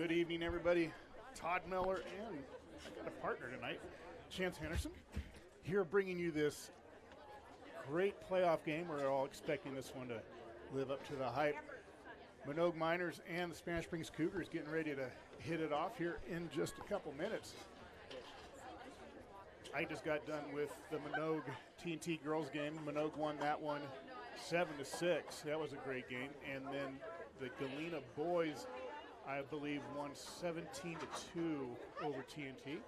Good evening, everybody. Todd Miller and I got a partner tonight, Chance Henderson, here bringing you this great playoff game. We're all expecting this one to live up to the hype. Manogue Miners and the Spanish Springs Cougars getting ready to hit it off here in just a couple minutes. I just got done with the Manogue T&T girls game. Manogue won that one 7-6. That was a great game. And then the Galena boys, I believe, won 17-2 over TNT.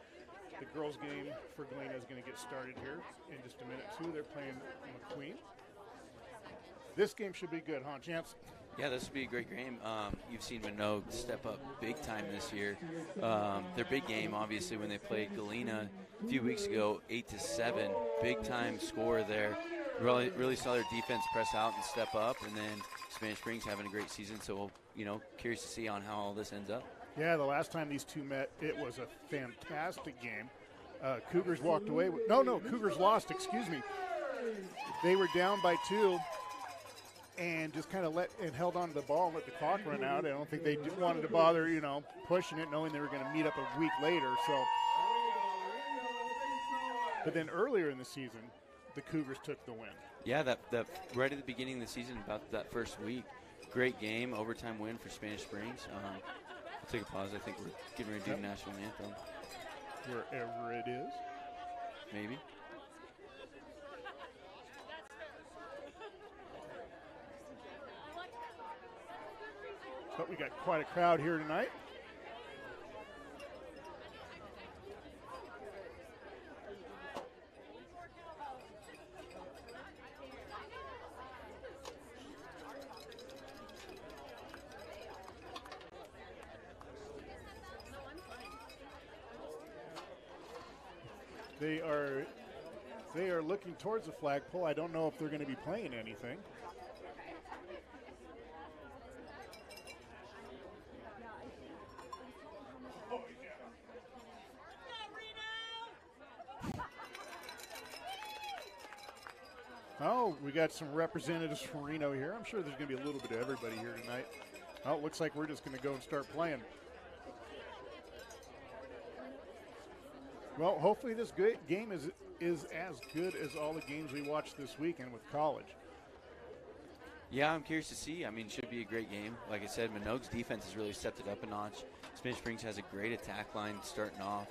The girls' game for Galena is going to get started here in just a minute, too. They're playing McQueen. This game should be good, huh, Chance? Yeah, this will be a great game. You've seen Manogue step up big time this year. Their big game, obviously, when they played Galena a few weeks ago, 8-7, big time score there. Really saw their defense press out and step up, and then Spanish Springs having a great season. So, curious to see on how all this ends up. Yeah, the last time these two met, it was a fantastic game. Cougars walked away. Cougars lost, excuse me. They were down by 2. And just kind of held on to the ball and let the clock run out. I don't think they wanted to bother, pushing it, knowing they were going to meet up a week later. But then earlier in the season, the Cougars took the win. Yeah, that right at the beginning of the season, about that first week, great game, overtime win for Spanish Springs. I'll take a pause. I think we're getting ready to do the national anthem. Wherever it is. Maybe. But we got quite a crowd here tonight. They are looking towards the flagpole. I don't know if they're going to be playing anything. Oh, we got some representatives from Reno here. I'm sure there's going to be a little bit of everybody here tonight. Oh, it looks like we're just going to go and start playing. Well, hopefully this game is as good as all the games we watched this weekend with college. Yeah, I'm curious to see. It should be a great game. Like I said, Manogue's defense has really stepped it up a notch. Spanish Springs has a great attack line starting off.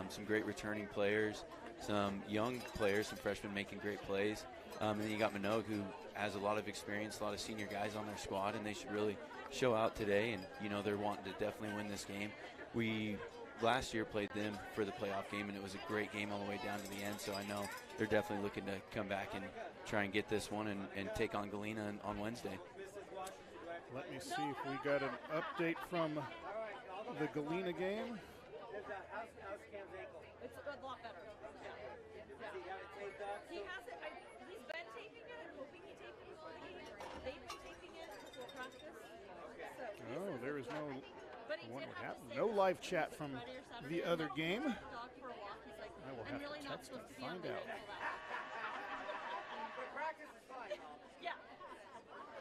Some great returning players, some young players, some freshmen making great plays. And then you got Manogue, who has a lot of experience, a lot of senior guys on their squad, and they should really show out today. And, they're wanting to definitely win this game. We last year played them for the playoff game, and it was a great game all the way down to the end. So I know they're definitely looking to come back and try and get this one and take on Galena on Wednesday. Let me see if we got an update from the Galena game. It's a lot better. He has it. He's been taping it and hoping he taped it before the game. They've been taping it before practice. Oh, there is no what happened. No live chat from the other game. I will have to text and find out. Practice is fine. Yeah.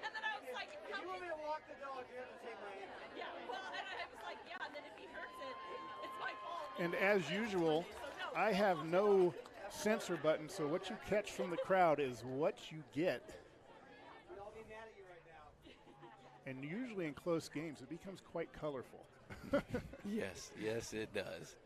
And then I was like, how you want me to walk the dog? You have to take my hand. Yeah. Well, and I was like, yeah. And then if he hurts it, it's my fault. And as usual, I have no censor button, so what you catch from the crowd is what you get. And usually in close games, it becomes quite colorful. Yes, it does.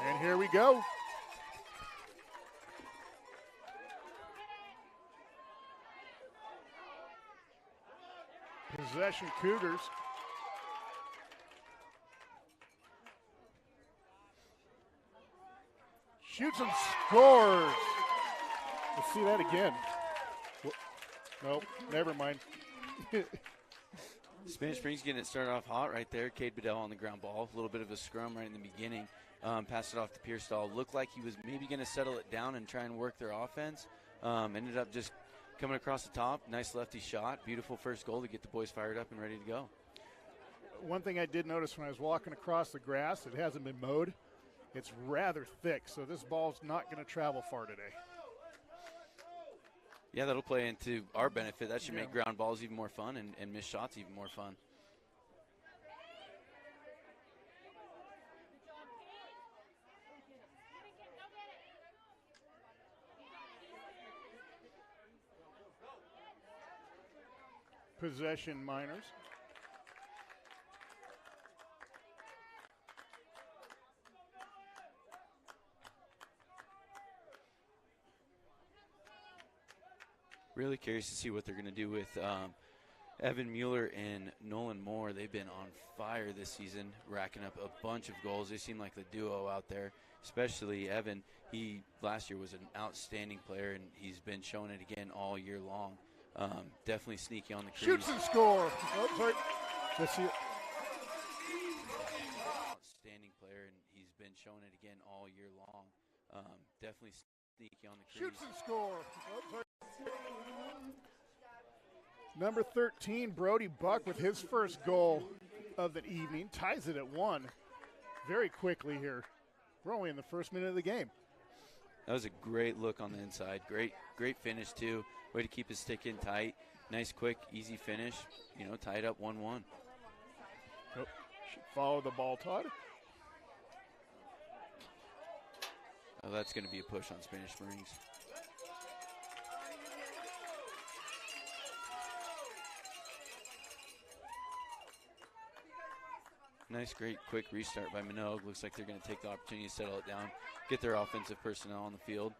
And here we go. Possession Cougars. Shoots and scores. Let's see that again. Nope, never mind. Spanish Springs getting it started off hot right there. Cade Bedell on the ground ball. A little bit of a scrum right in the beginning. Passed it off to Pierstall. Looked like he was maybe going to settle it down and try and work their offense. Ended up just coming across the top. Nice lefty shot. Beautiful first goal to get the boys fired up and ready to go. one thing I did notice when I was walking across the grass, it hasn't been mowed. It's rather thick, so this ball's not going to travel far today. Yeah, that'll play into our benefit. That should make ground balls even more fun and missed shots even more fun. Possession Miners. Really curious to see what they're going to do with Evan Mueller and Nolan Moore. They've been on fire this season, racking up a bunch of goals. They seem like the duo out there, especially Evan. He last year was an outstanding player, and he's been showing it again all year long. Definitely sneaky on the crease. Shoots and score. Oh, sorry. Let's see it. Outstanding player, and he's been showing it again all year long. Definitely sneaky on the crease. Shoots and score. Oh, sorry. Number 13, Brody Buck, with his first goal of the evening, ties it at 1 very quickly here. We're only in the first minute of the game. That was a great look on the inside. Great finish, too. Way to keep his stick in tight. Nice, quick, easy finish. Tied up 1-1. Oh, should follow the ball, Todd. Oh, that's going to be a push on Spanish Springs. Nice, great, quick restart by Manogue. Looks like they're going to take the opportunity to settle it down, get their offensive personnel on the field.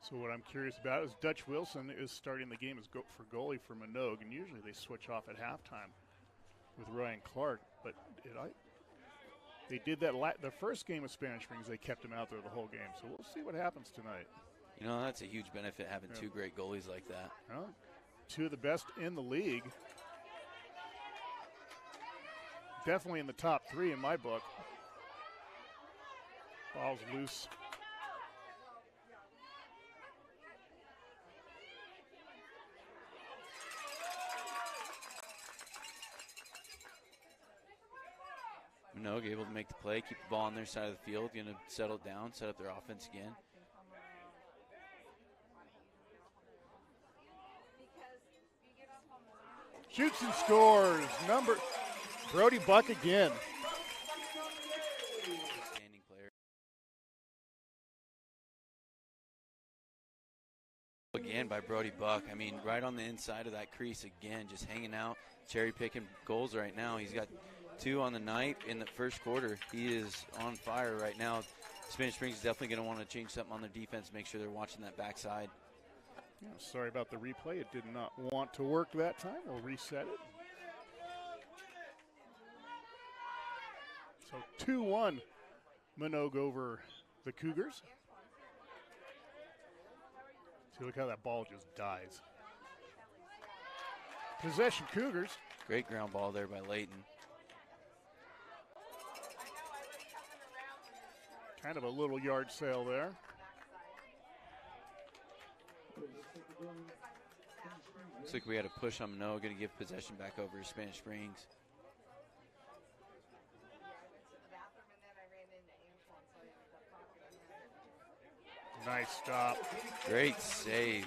So what I'm curious about is Dutch Wilson is starting the game as for goalie for Manogue, and usually they switch off at halftime with Ryan Clark, but they did that the first game with Spanish Springs. They kept him out there the whole game, so we'll see what happens tonight. That's a huge benefit, having two great goalies like that. Two of the best in the league. Definitely in the top 3 in my book. Ball's loose. Manogue able to make the play, keep the ball on their side of the field, going to settle down, set up their offense again. Shoots and scores. Brody Buck again. Standing player. Again by Brody Buck. I mean, right on the inside of that crease again, just hanging out, cherry picking goals right now. He's got 2 on the night in the first quarter. He is on fire right now. Spanish Springs is definitely going to want to change something on their defense, make sure they're watching that backside. Yeah, sorry about the replay. It did not want to work that time. We'll reset it. So 2-1 Manogue over the Cougars. See, look how that ball just dies. Possession Cougars. Great ground ball there by Layton. Kind of a little yard sale there. Looks like we had a push on Manogue, going to give possession back over to Spanish Springs. Nice stop. Great save.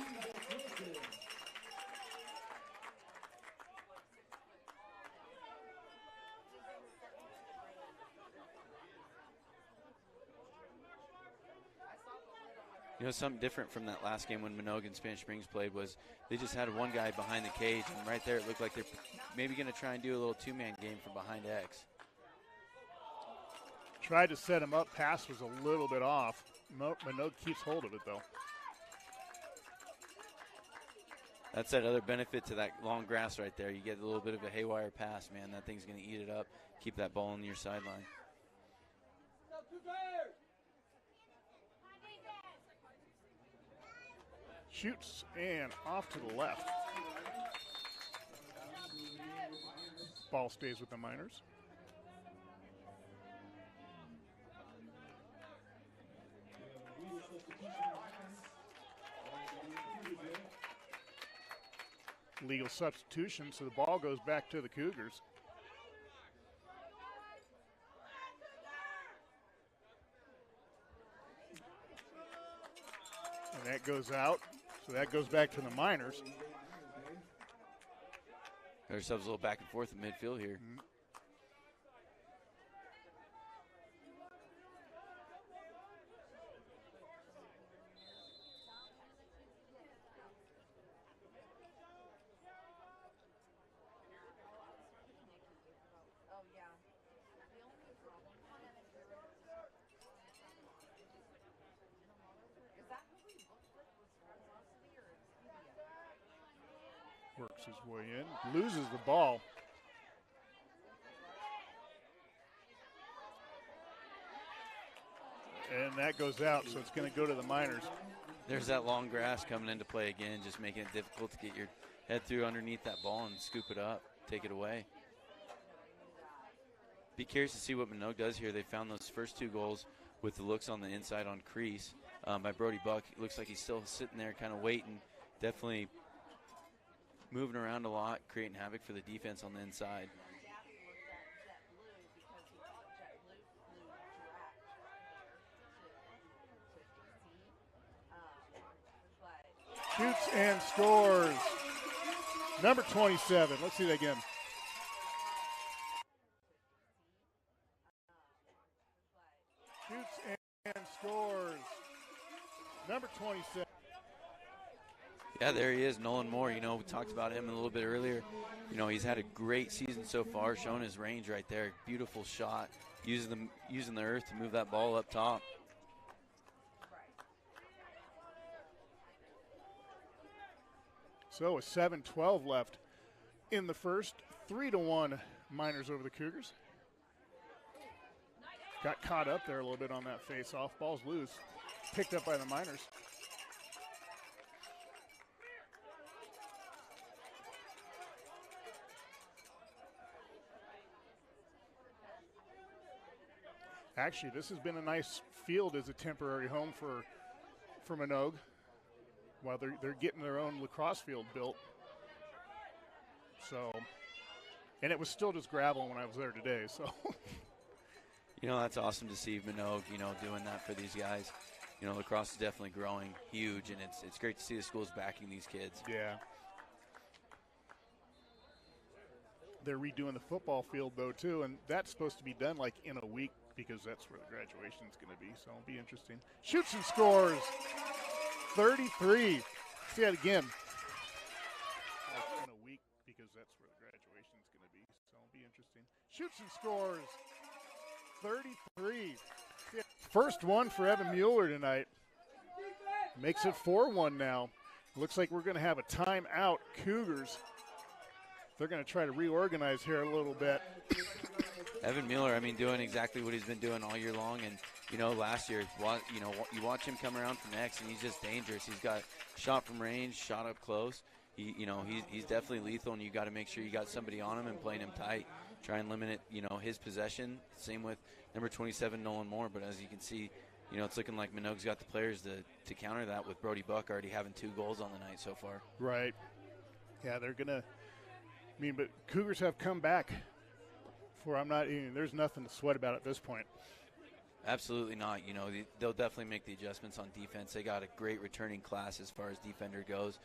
Something different from that last game when Manogue and Spanish Springs played was they just had one guy behind the cage, and right there it looked like they're maybe going to try and do a little 2-man game from behind X. Tried to set him up. Pass was a little bit off. Manogue keeps hold of it, though. That's that other benefit to that long grass right there. You get a little bit of a haywire pass, man. That thing's going to eat it up. Keep that ball on your sideline. Shoots and off to the left. Ball stays with the Miners. Legal substitution, so the ball goes back to the Cougars. And that goes out, so that goes back to the Miners. Got ourselves a little back and forth in midfield here. Mm-hmm. Works his way in, loses the ball. And that goes out, so it's going to go to the Miners. There's that long grass coming into play again, just making it difficult to get your head through underneath that ball and scoop it up, take it away. Be curious to see what Manogue does here. They found those first 2 goals with the looks on the inside on crease by Brody Buck. It looks like he's still sitting there kind of waiting, definitely moving around a lot, creating havoc for the defense on the inside. Shoots and scores. Number 27. Let's see that again. Shoots and scores. Number 27. Yeah, there he is, Nolan Moore. You know, we talked about him a little bit earlier. You know, he's had a great season so far, showing his range right there. Beautiful shot, using the earth to move that ball up top. So with 7:12 left in the first, 3-1 Miners over the Cougars. Got caught up there a little bit on that face-off. Ball's loose. Picked up by the Miners. Actually, this has been a nice field as a temporary home for Manogue while they're getting their own lacrosse field built. So, and it was still just gravel when I was there today, so. You know, that's awesome to see Manogue, you know, doing that for these guys. You know, lacrosse is definitely growing huge, and it's great to see the schools backing these kids. Yeah. They're redoing the football field, though, too, and that's supposed to be done, like, in a week because that's where the graduation is going to be, so it'll be interesting. Shoots and scores. 33. See that again. Like in a week because that's where the graduation is going to be, so it'll be interesting. Shoots and scores. 33. First one for Evan Mueller tonight. Makes it 4-1 now. Looks like we're going to have a timeout. Cougars. They're going to try to reorganize here a little bit. Evan Mueller, I mean, doing exactly what he's been doing all year long. And, you know, last year, you know, you watch him come around from X, and he's just dangerous. He's got shot from range, shot up close. He's definitely lethal, and you got to make sure you got somebody on him and playing him tight. Try and limit it, you know, his possession. Same with number 27, Nolan Moore. But as you can see, you know, it's looking like Manogue's got the players to counter that with Brody Buck already having 2 goals on the night so far. Right. Yeah, they're going to – I mean, but Cougars have come back for there's nothing to sweat about at this point. Absolutely not. You know, they'll definitely make the adjustments on defense. They got a great returning class as far as defender goes.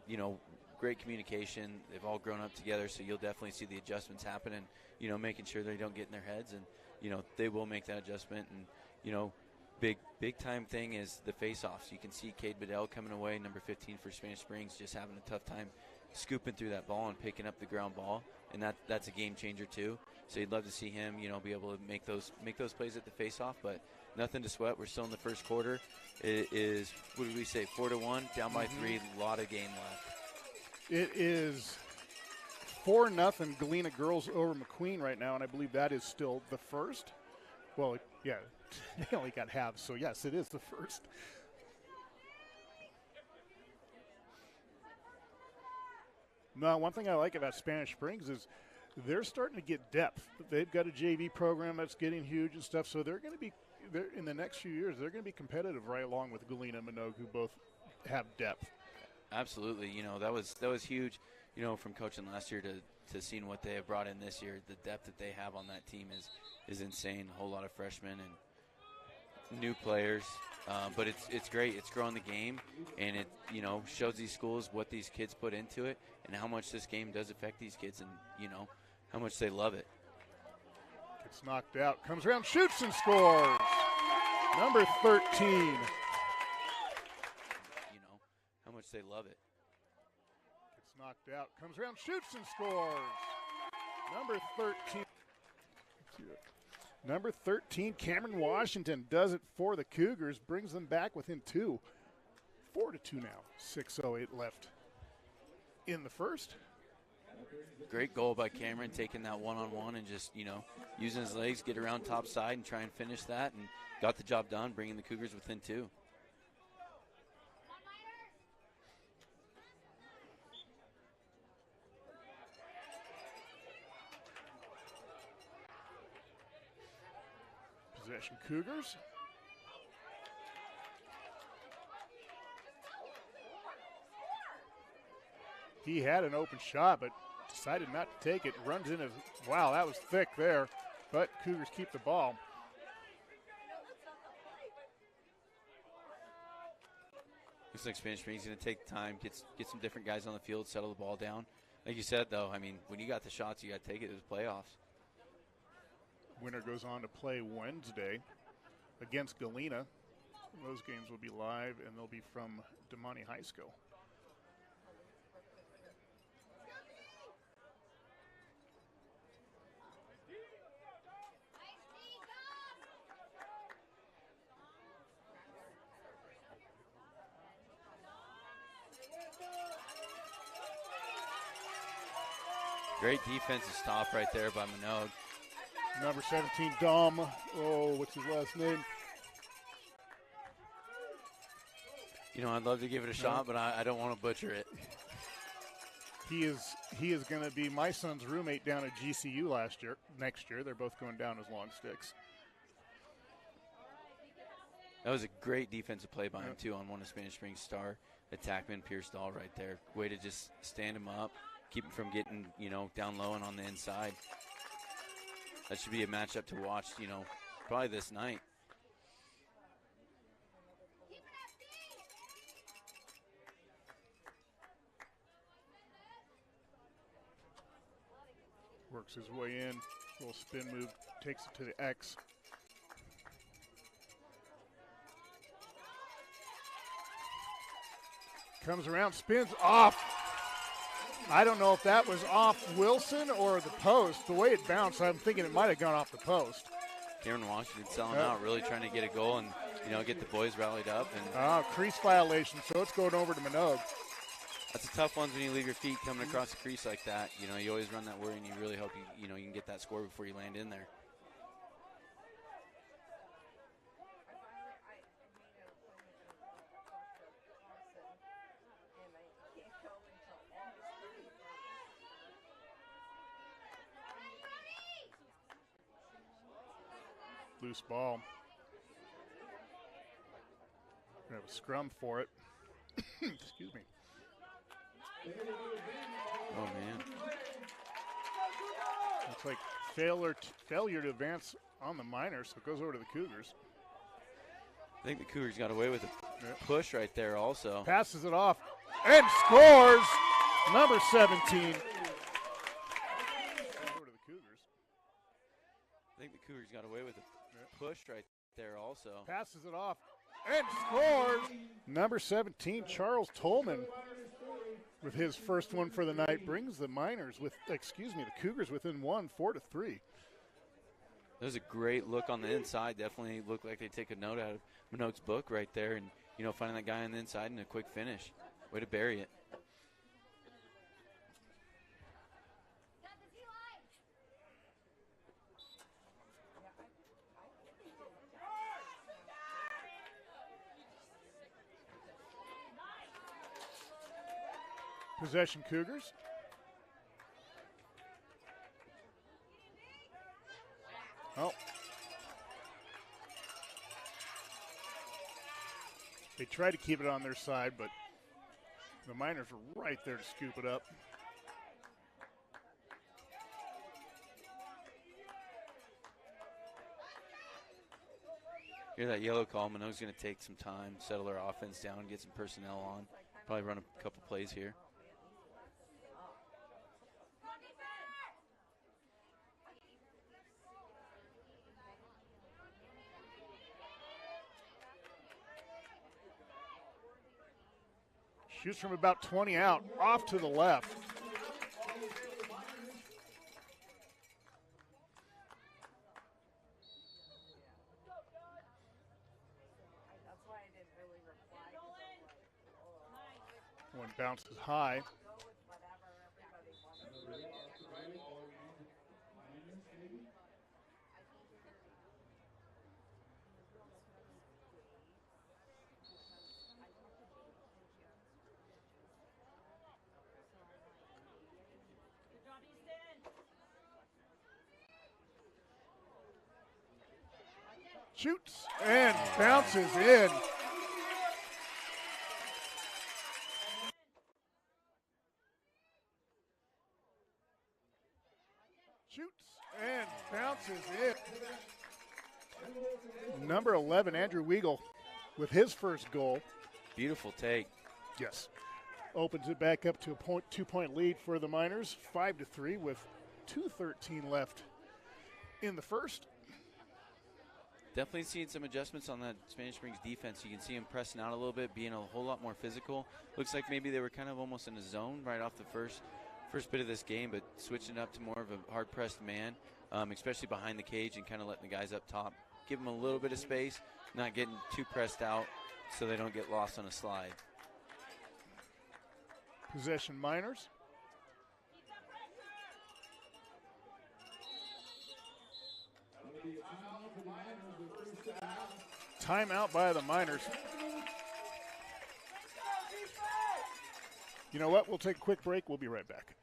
You know, great communication. They've all grown up together, so you'll definitely see the adjustments happen and, you know, making sure they don't get in their heads. And, you know, they will make that adjustment. And, you know, big time thing is the face-offs. You can see Cade Bedell coming away, number 15 for Spanish Springs, just having a tough time scooping through that ball and picking up the ground ball, and that's a game changer too. So you'd love to see him, you know, be able to make those plays at the face-off, but nothing to sweat. We're still in the first quarter. It is, what did we say, 4-1, down by 3, a lot of game left. It is 4-0 Galena girls over McQueen right now, and I believe that is still the first. Well, yeah, they only got halves, so yes, it is the first. No, one thing I like about Spanish Springs is they're starting to get depth. They've got a JV program that's getting huge and stuff, so they're going to be in the next few years, they're going to be competitive right along with Galena and Manogue, who both have depth. Absolutely. That was huge, from coaching last year to seeing what they have brought in this year. The depth that they have on that team is insane. A whole lot of freshmen and new players. But it's great. It's growing the game, and it, shows these schools what these kids put into it and how much this game does affect these kids and, how much they love it. Gets knocked out, comes around, shoots and scores. Number 13. How much they love it. Gets knocked out, comes around, shoots and scores. Number 13. Number 13, Cameron Washington does it for the Cougars, brings them back within 2. 4-2 now. 6:08 left in the first. Great goal by Cameron, taking that one-on-one and just, using his legs, get around top side and try and finish that, and got the job done, bringing the Cougars within 2. Possession Cougars. He had an open shot, but decided not to take it. Runs in as, wow, that was thick there. But Cougars keep the ball. Looks like Spanish Springs going to take time, get some different guys on the field, settle the ball down. Like you said, though, when you got the shots, you got to take it. It was playoffs. Winner goes on to play Wednesday against Galena. Those games will be live, and they'll be from Damani High School. Great defensive stop right there by Manogue. Number 17, Dom. Oh, what's his last name? I'd love to give it a shot, but I don't want to butcher it. He is going to be my son's roommate down at GCU next year. They're both going down as long sticks. That was a great defensive play by him, too, on one of Spanish Springs' star attackman, Pierce Dahl, right there. Way to just stand him up, keep him from getting, down low and on the inside. That should be a matchup to watch, probably this night. Works his way in, little spin move, takes it to the X. Comes around, spins off. I don't know if that was off Wilson or the post. The way it bounced, I'm thinking it might have gone off the post. Cameron Washington selling out, really trying to get a goal and, get the boys rallied up. And crease violation, so it's going over to Manogue. That's a tough one when you leave your feet coming across the crease like that. You always run that worry, and you really hope you can get that score before you land in there. Loose ball. We have a scrum for it. Excuse me. Oh, man. Looks like failure to advance on the Miners, so it goes over to the Cougars. I think the Cougars got away with a push right there also. Passes it off and scores. Number 17. Over to the Cougars. I think the Cougars got away with a push right there also. Passes it off and scores. Number 17, Charles Tolman, with his first one for the night, brings the Cougars within 1, 4-3. That was a great look on the inside. Definitely looked like they take a note out of Manogue's book right there, and finding that guy on the inside and a quick finish. Way to bury it. Possession Cougars. Oh. tried to keep it on their side, but the Miners were right there to scoop it up. Hear that yellow call. Manogue's going to take some time, settle their offense down, get some personnel on. Probably run a couple plays here. Shoots from about 20 out, off to the left. One bounces high. Shoots and bounces in. Shoots and bounces in. Number 11, Andrew Weigel, with his first goal. Beautiful take. Yes. Opens it back up to a 2-point lead for the Miners, 5-3 with 2:13 left in the first. Definitely seeing some adjustments on that Spanish Springs defense. You can see them pressing out a little bit, being a whole lot more physical. Looks like maybe they were kind of almost in a zone right off the first bit of this game, but switching up to more of a hard-pressed man, especially behind the cage and kind of letting the guys up top. Give them a little bit of space, not getting too pressed out so they don't get lost on a slide. Possession Miners. Timeout by the Miners. You know what? We'll take a quick break. We'll be right back.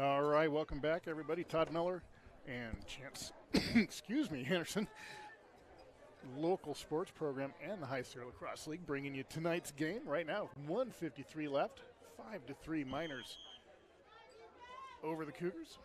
All right, welcome back, everybody. Todd Miller and Chance, excuse me, Anderson, local sports program and the High Sierra Lacrosse League, bringing you tonight's game right now. 1:53 left, 5-3 Miners over the Cougars.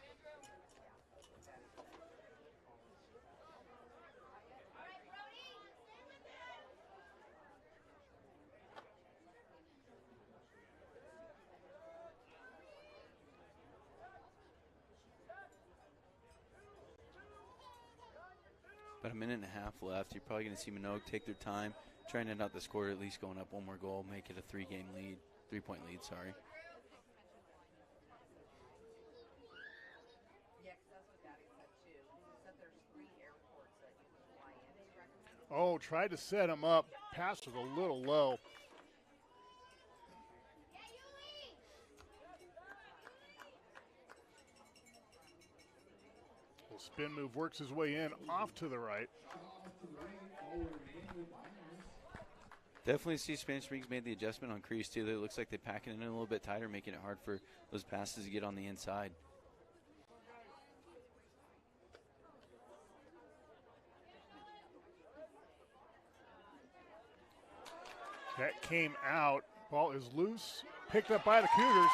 About a minute and a half left. You're probably going to see Manogue take their time, trying to end out the score, at least going up one more goal, make it a 3-point lead, sorry. Oh, tried to set him up. Pass was a little low. Spin move works his way in, off to the right. Definitely see Spanish Springs made the adjustment on crease too. It looks like they pack it in a little bit tighter, making it hard for those passes to get on the inside. That came out. Ball is loose, picked up by the Cougars.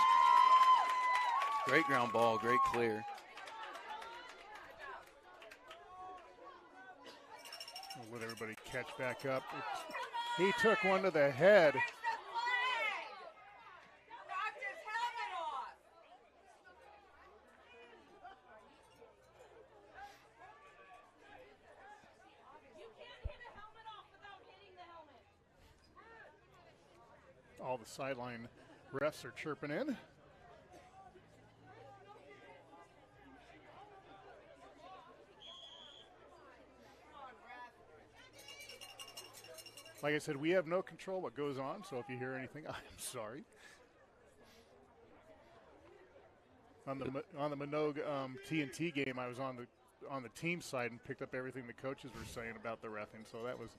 Great ground ball, great clear. We'll let everybody catch back up. He took one to the head. All the sideline refs are chirping in. Like I said, we have no control what goes on, so if you hear anything, I'm sorry. On the Manogue TNT game, I was on the team side and picked up everything the coaches were saying about the reffing, so that was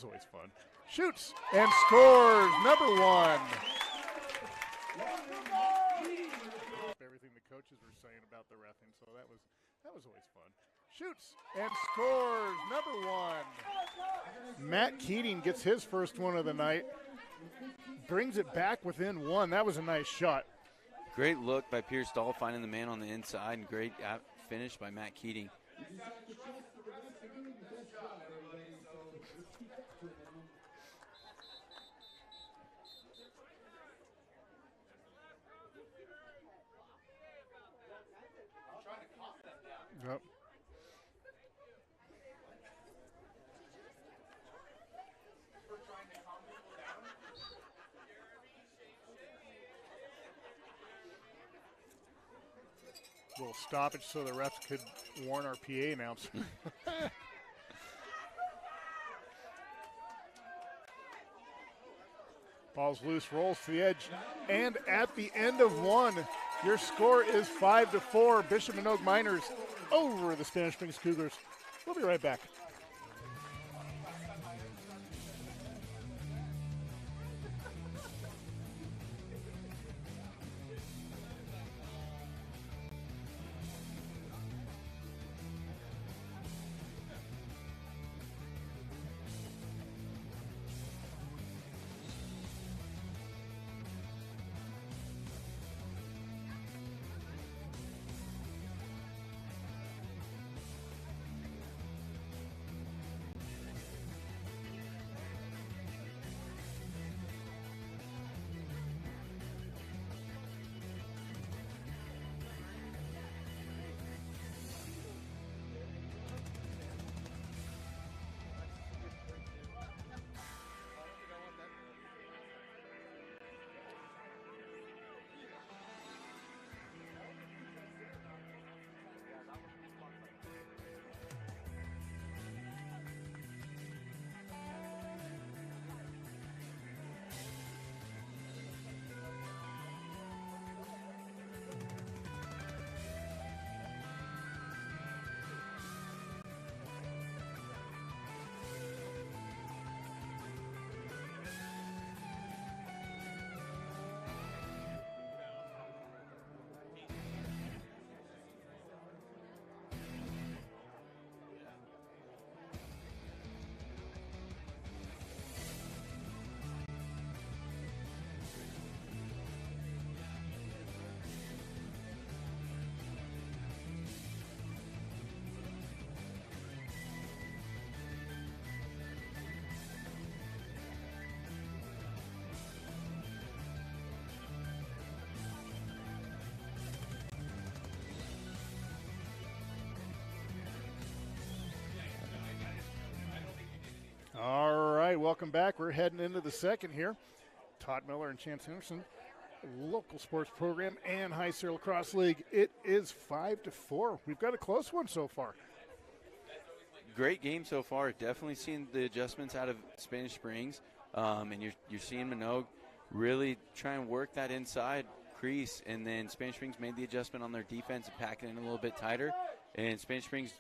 always fun. Shoots and scores, number one. Everything the coaches were saying about the reffing, so that was always fun. Shoots and scores, number one. Matt Keating gets his first one of the night. Brings it back within one. That was a nice shot. Great look by Pierce Dahl finding the man on the inside, and great finish by Matt Keating. Yep. Little stoppage so the refs could warn our PA announcer. Ball's loose, rolls to the edge, and at the end of one, your score is 5-4. Bishop Manogue Miners over the Spanish Springs Cougars. We'll be right back. All right, welcome back. We're heading into the second here. Todd Miller and Chance Henderson, local sports program and High Sierra Lacrosse League. It is 5-4. We've got a close one so far. Great game so far. Definitely seeing the adjustments out of Spanish Springs, and you're seeing Manogue really try and work that inside crease, and then Spanish Springs made the adjustment on their defense and packing it in a little bit tighter, and Spanish Springs,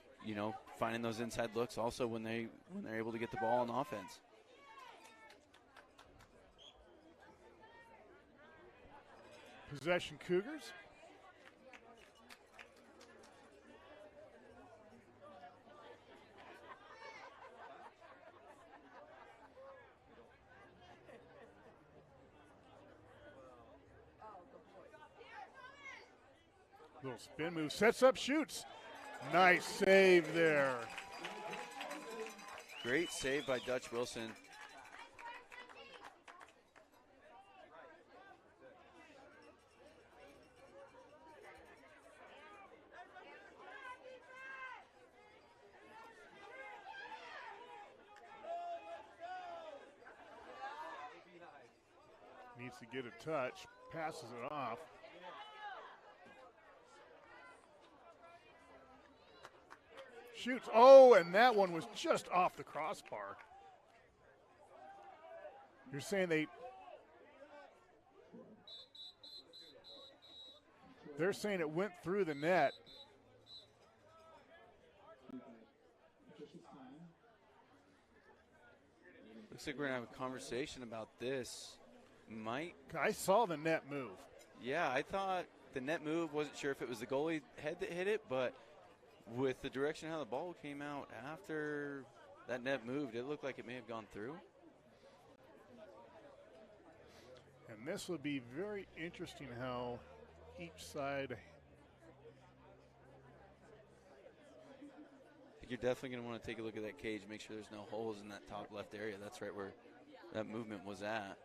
finding those inside looks also when they're able to get the ball on offense. Possession Cougars. Little spin move, sets up, shoots. Nice save there. Great save by Dutch Wilson. Needs to get a touch, passes it off. Shoots, oh, and that one was just off the crossbar. You're saying they're saying it went through the net. Looks like we're going to have a conversation about this. I saw the net move. Yeah, I thought the net move, wasn't sure if it was the goalie head that hit it, but with the direction how the ball came out after that net moved, it looked like it may have gone through. And this would be very interesting how each side. I think you're definitely going to want to take a look at that cage, make sure there's no holes in that top left area. That's right where that movement was at.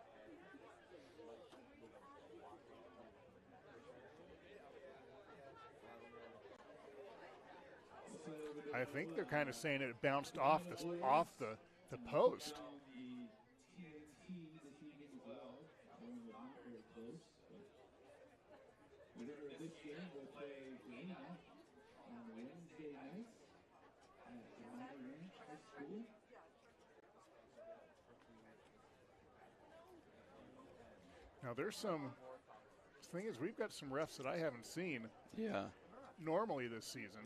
I think they're kind of saying it bounced off the post. Now there's some thing is we've got some refs that I haven't seen. Yeah. Normally this season.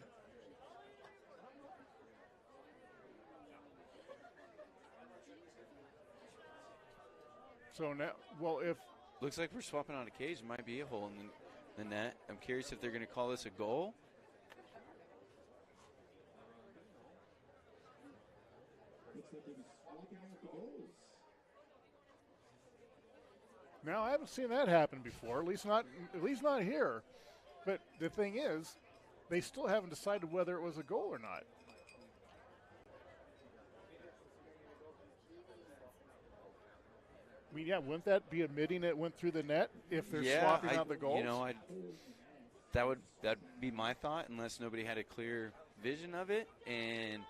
So now, well, if looks like we're swapping on a cage, it might be a hole in the net. I'm curious if they're going to call this a goal. Now I haven't seen that happen before. At least not here. But the thing is, they still haven't decided whether it was a goal or not. I mean, yeah, wouldn't that be admitting it went through the net if they're swapping out the goals? You know, that'd be my thought, unless nobody had a clear vision of it and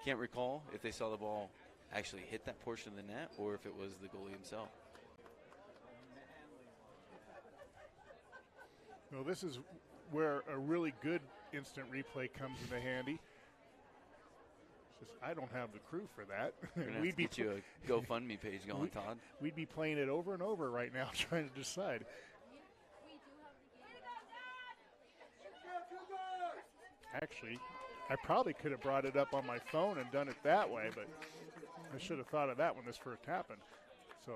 can't recall if they saw the ball actually hit that portion of the net or if it was the goalie himself. Well, this is where a really good instant replay comes into handy. Just, I don't have the crew for that. We'd be get you a GoFundMe page going, Todd. We'd be playing it over and over right now, trying to decide. Actually, I probably could have brought it up on my phone and done it that way, but I should have thought of that when this first happened. So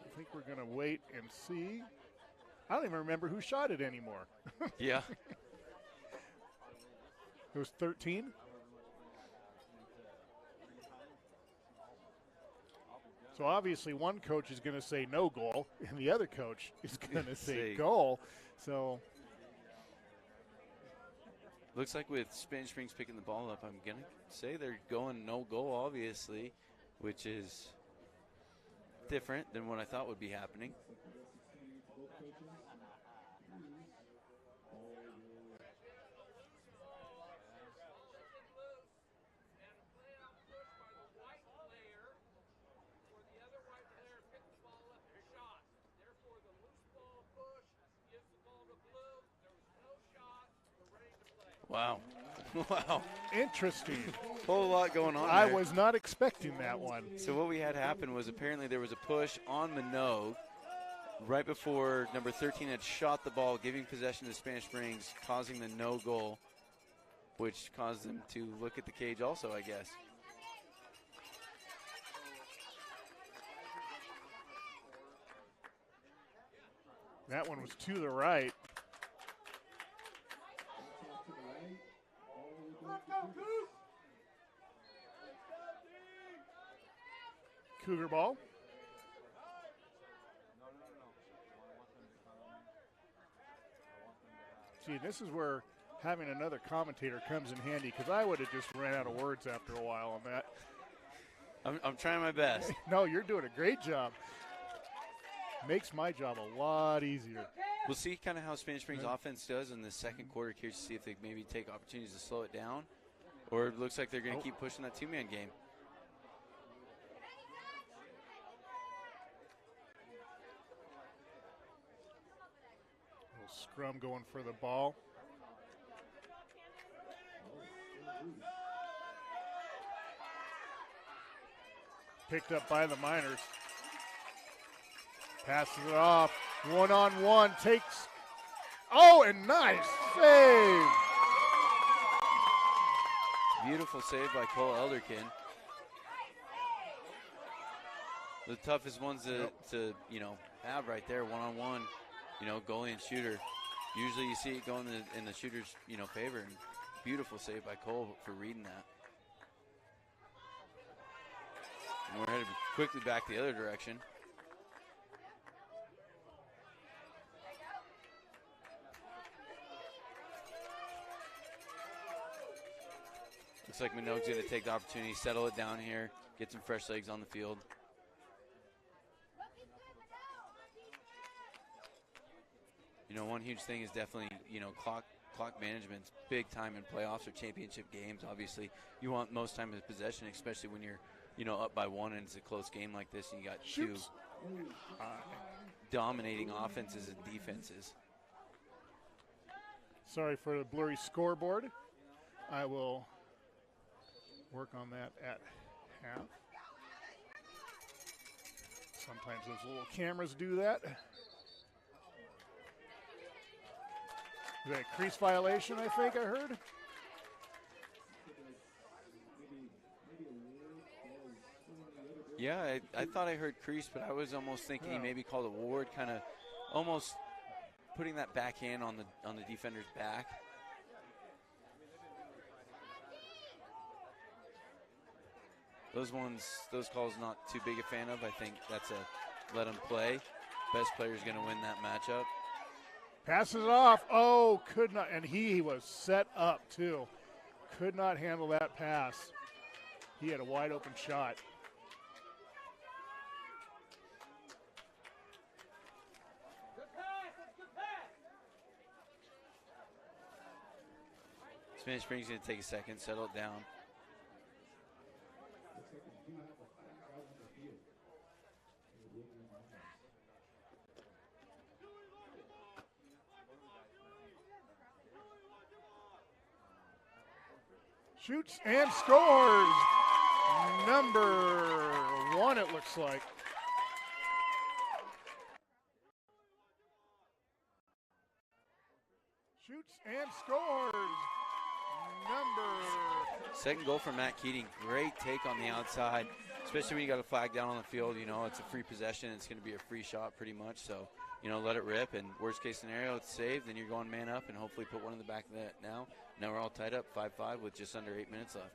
I think we're going to wait and see. I don't even remember who shot it anymore. Yeah. It was 13? So obviously one coach is going to say no goal, and the other coach is going to say goal. So looks like with Spanish Springs picking the ball up, I'm going to say they're going no goal, obviously, which is different than what I thought would be happening. Wow. Wow. Interesting. Whole lot going on I there. was not expecting that one. So what we had happen was apparently there was a push on Manogue right before number 13 had shot the ball, giving possession to Spanish Springs, causing the no goal, which caused them to look at the cage also, I guess. That one was to the right. Cougar ball. See, this is where having another commentator comes in handy, because I would have just ran out of words after a while on that. I'm trying my best. No, you're doing a great job. Makes my job a lot easier. We'll see kind of how Spanish Springs offense does in the second quarter. Curious to see if they maybe take opportunities to slow it down, or it looks like they're going to keep pushing that two-man game. Little scrum going for the ball. Picked up by the Miners. Passes it off. One-on-one. Takes. Oh, and nice save. Beautiful save by Cole Elderkin. The toughest ones to have right there, one-on-one, goalie and shooter. Usually you see it go in the shooter's, favor. And beautiful save by Cole for reading that. And we're headed quickly back the other direction. Looks like Manogue's going to take the opportunity, settle it down here, get some fresh legs on the field. One huge thing is definitely, clock management's big time in playoffs or championship games. Obviously, you want most time of possession, especially when you're, up by one and it's a close game like this and you got two dominating offenses and defenses. Sorry for the blurry scoreboard. I will work on that at half. Sometimes those little cameras do that. Is that a crease violation, I think I heard? Yeah, I thought I heard crease, but I was almost thinking he maybe called a ward, kind of almost putting that backhand on the defender's back. Those calls not too big a fan of. I think that's a let him play. Best player is going to win that matchup. Passes it off. Oh, could not. And he was set up, too. Could not handle that pass. He had a wide open shot. Spanish Springs going to take a second, settle it down. Shoots and scores. Number 1, it looks like. Shoots and scores. Second goal for Matt Keating. Great take on the outside, especially when you got a flag down on the field. It's a free possession. It's going to be a free shot pretty much. So, let it rip. And worst case scenario, it's saved. Then you're going man up and hopefully put one in the back of the net now. Now we're all tied up 5-5 with just under 8 minutes left.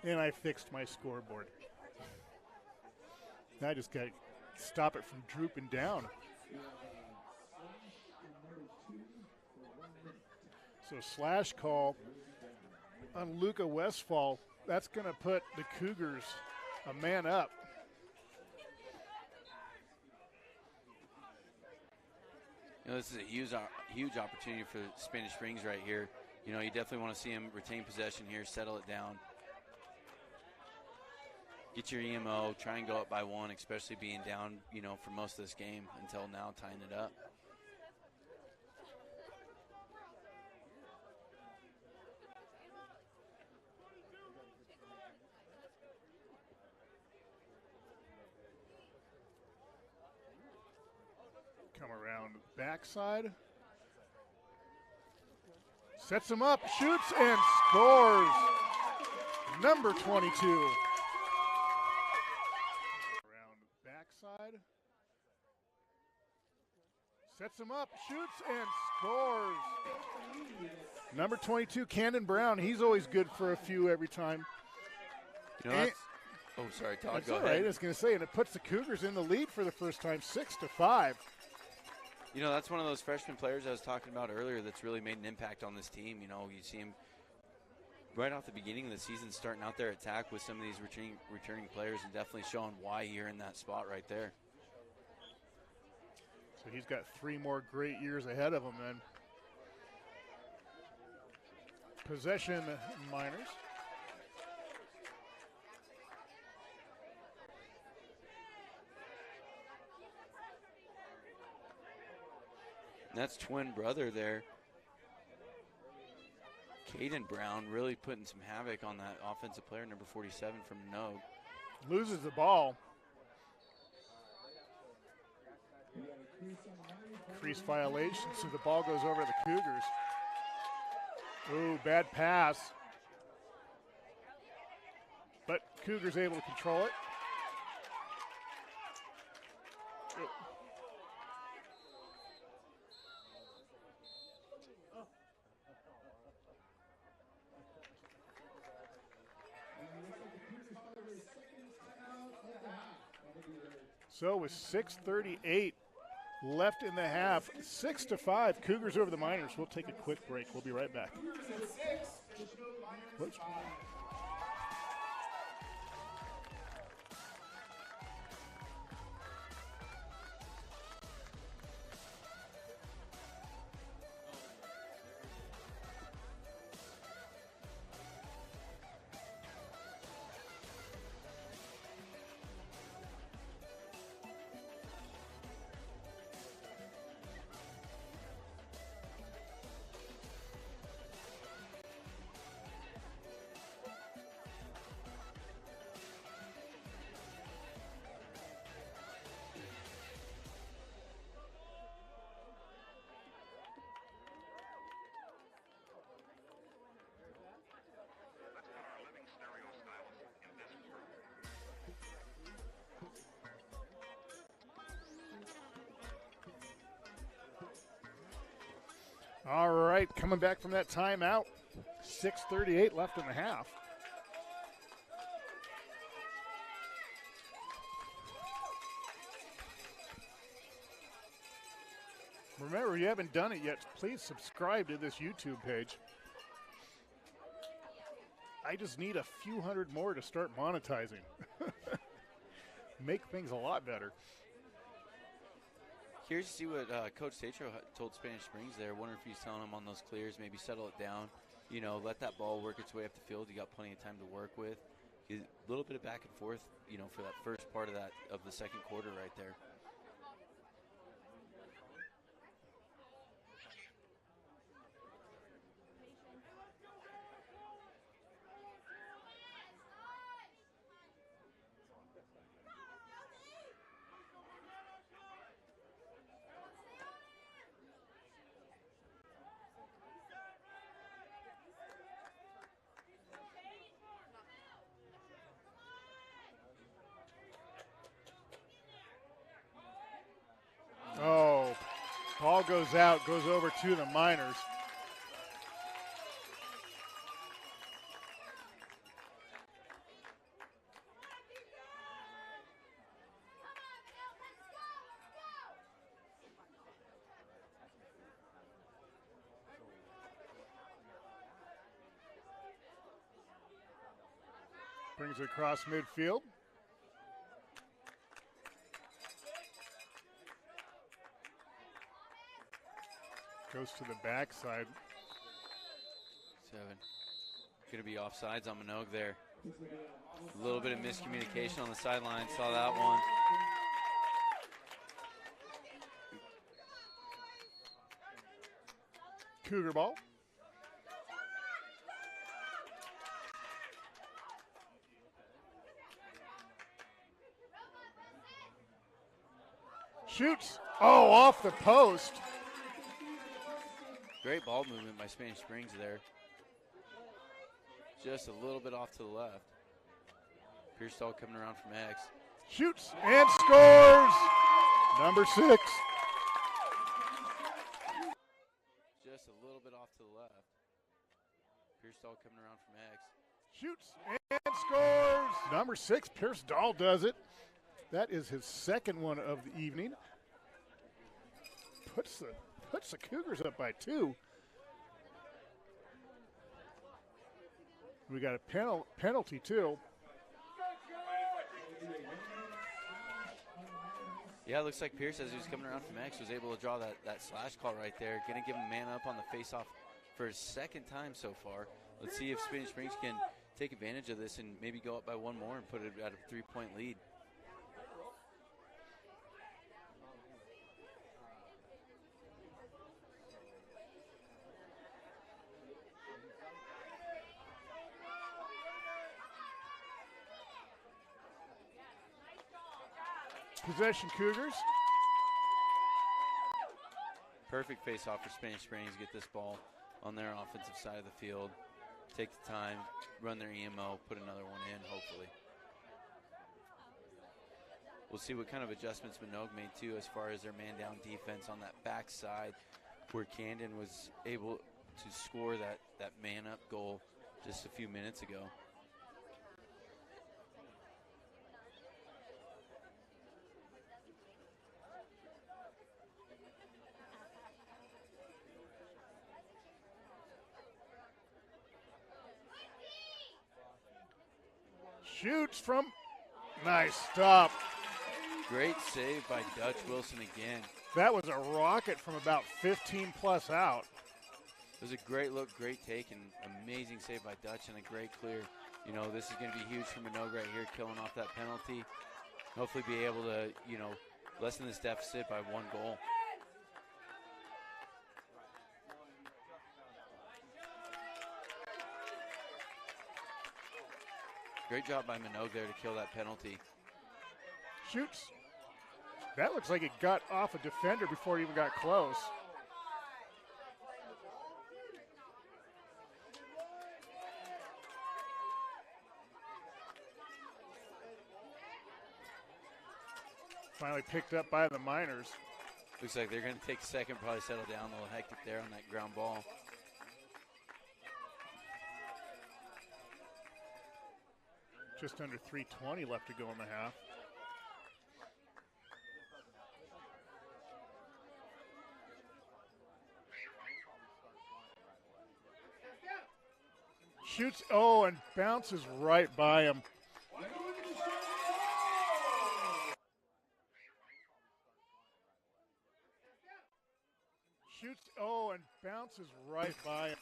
And I fixed my scoreboard. I just got to stop it from drooping down. So slash call on Luca Westfall. That's going to put the Cougars a man up. This is a huge opportunity for Spanish Springs right here. You definitely want to see them retain possession here, settle it down. Get your EMO, try and go up by one, especially being down, for most of this game until now, tying it up. Come around backside. Sets him up, shoots and scores. Number 22. Around backside. Sets him up, shoots and scores. Number 22, Camden Brown. He's always good for a few every time. Sorry, Todd, that's go all ahead. right, I was going to say, and it puts the Cougars in the lead for the first time, 6-5. That's one of those freshman players I was talking about earlier that's really made an impact on this team. You see him right off the beginning of the season, starting out their attack with some of these returning players and definitely showing why you're in that spot right there. So he's got 3 more great years ahead of him then. Possession Miners. And that's twin brother there. Caden Brown really putting some havoc on that offensive player, number 47 from Manogue. Loses the ball. Crease violation, so the ball goes over the Cougars. Ooh, bad pass. But Cougars able to control it. So with 6:38 left in the half, 6-5, Cougars over the Miners. We'll take a quick break. We'll be right back. Whoops. All right, coming back from that timeout, 6:38 left in the half. Remember, if you haven't done it yet, please subscribe to this YouTube page. I just need a few hundred more to start monetizing. Make things a lot better. Curious to see what Coach Tatro told Spanish Springs there. Wonder if he's telling them on those clears, maybe settle it down. You know, let that ball work its way up the field. You got plenty of time to work with. A little bit of back and forth, you know, for that first part of the second quarter right there. Oh, ball goes out, goes over to the Miners. Brings it across midfield. Goes to the backside. 7. Going to be offsides on Manogue there. A little bit of miscommunication on the sideline. Saw that one. Cougar ball. Shoots. Oh, off the post. Great ball movement by Spanish Springs there. Just a little bit off to the left. Pearsall coming around from X. Shoots and scores. Number 6. Just a little bit off to the left. Pearsall coming around from X. Shoots and scores. Number 6, Pierce Dahl does it. That is his second one of the evening. Puts the Cougars up by 2. We got a penalty too. Yeah, it looks like Pierce, as he was coming around from X, was able to draw that slash call right there. Going to give him a man up on the faceoff for his second time so far. Let's see if Spanish Springs can take advantage of this and maybe go up by one more and put it at a 3-point lead. Possession Cougars. Perfect face-off for Spanish Springs. Get this ball on their offensive side of the field. Take the time, run their EMO, put another one in, hopefully. We'll see what kind of adjustments Manogue made, too, as far as their man-down defense on that backside, where Camden was able to score that man-up goal just a few minutes ago. Shoots from, nice stop. Great save by Dutch Wilson again. That was a rocket from about 15 plus out. It was a great look, great take, and amazing save by Dutch and a great clear. You know, this is going to be huge for Manogue right here, killing off that penalty. Hopefully be able to, you know, lessen this deficit by one goal. Great job by Manogue there to kill that penalty. Shoots. That looks like it got off a defender before it even got close. Finally picked up by the Miners. Looks like they're going to take a second, probably settle down a little hectic there on that ground ball. Just under 3:20 left to go in the half. Shoots, oh, and bounces right by him. Shoots, oh, and bounces right by him.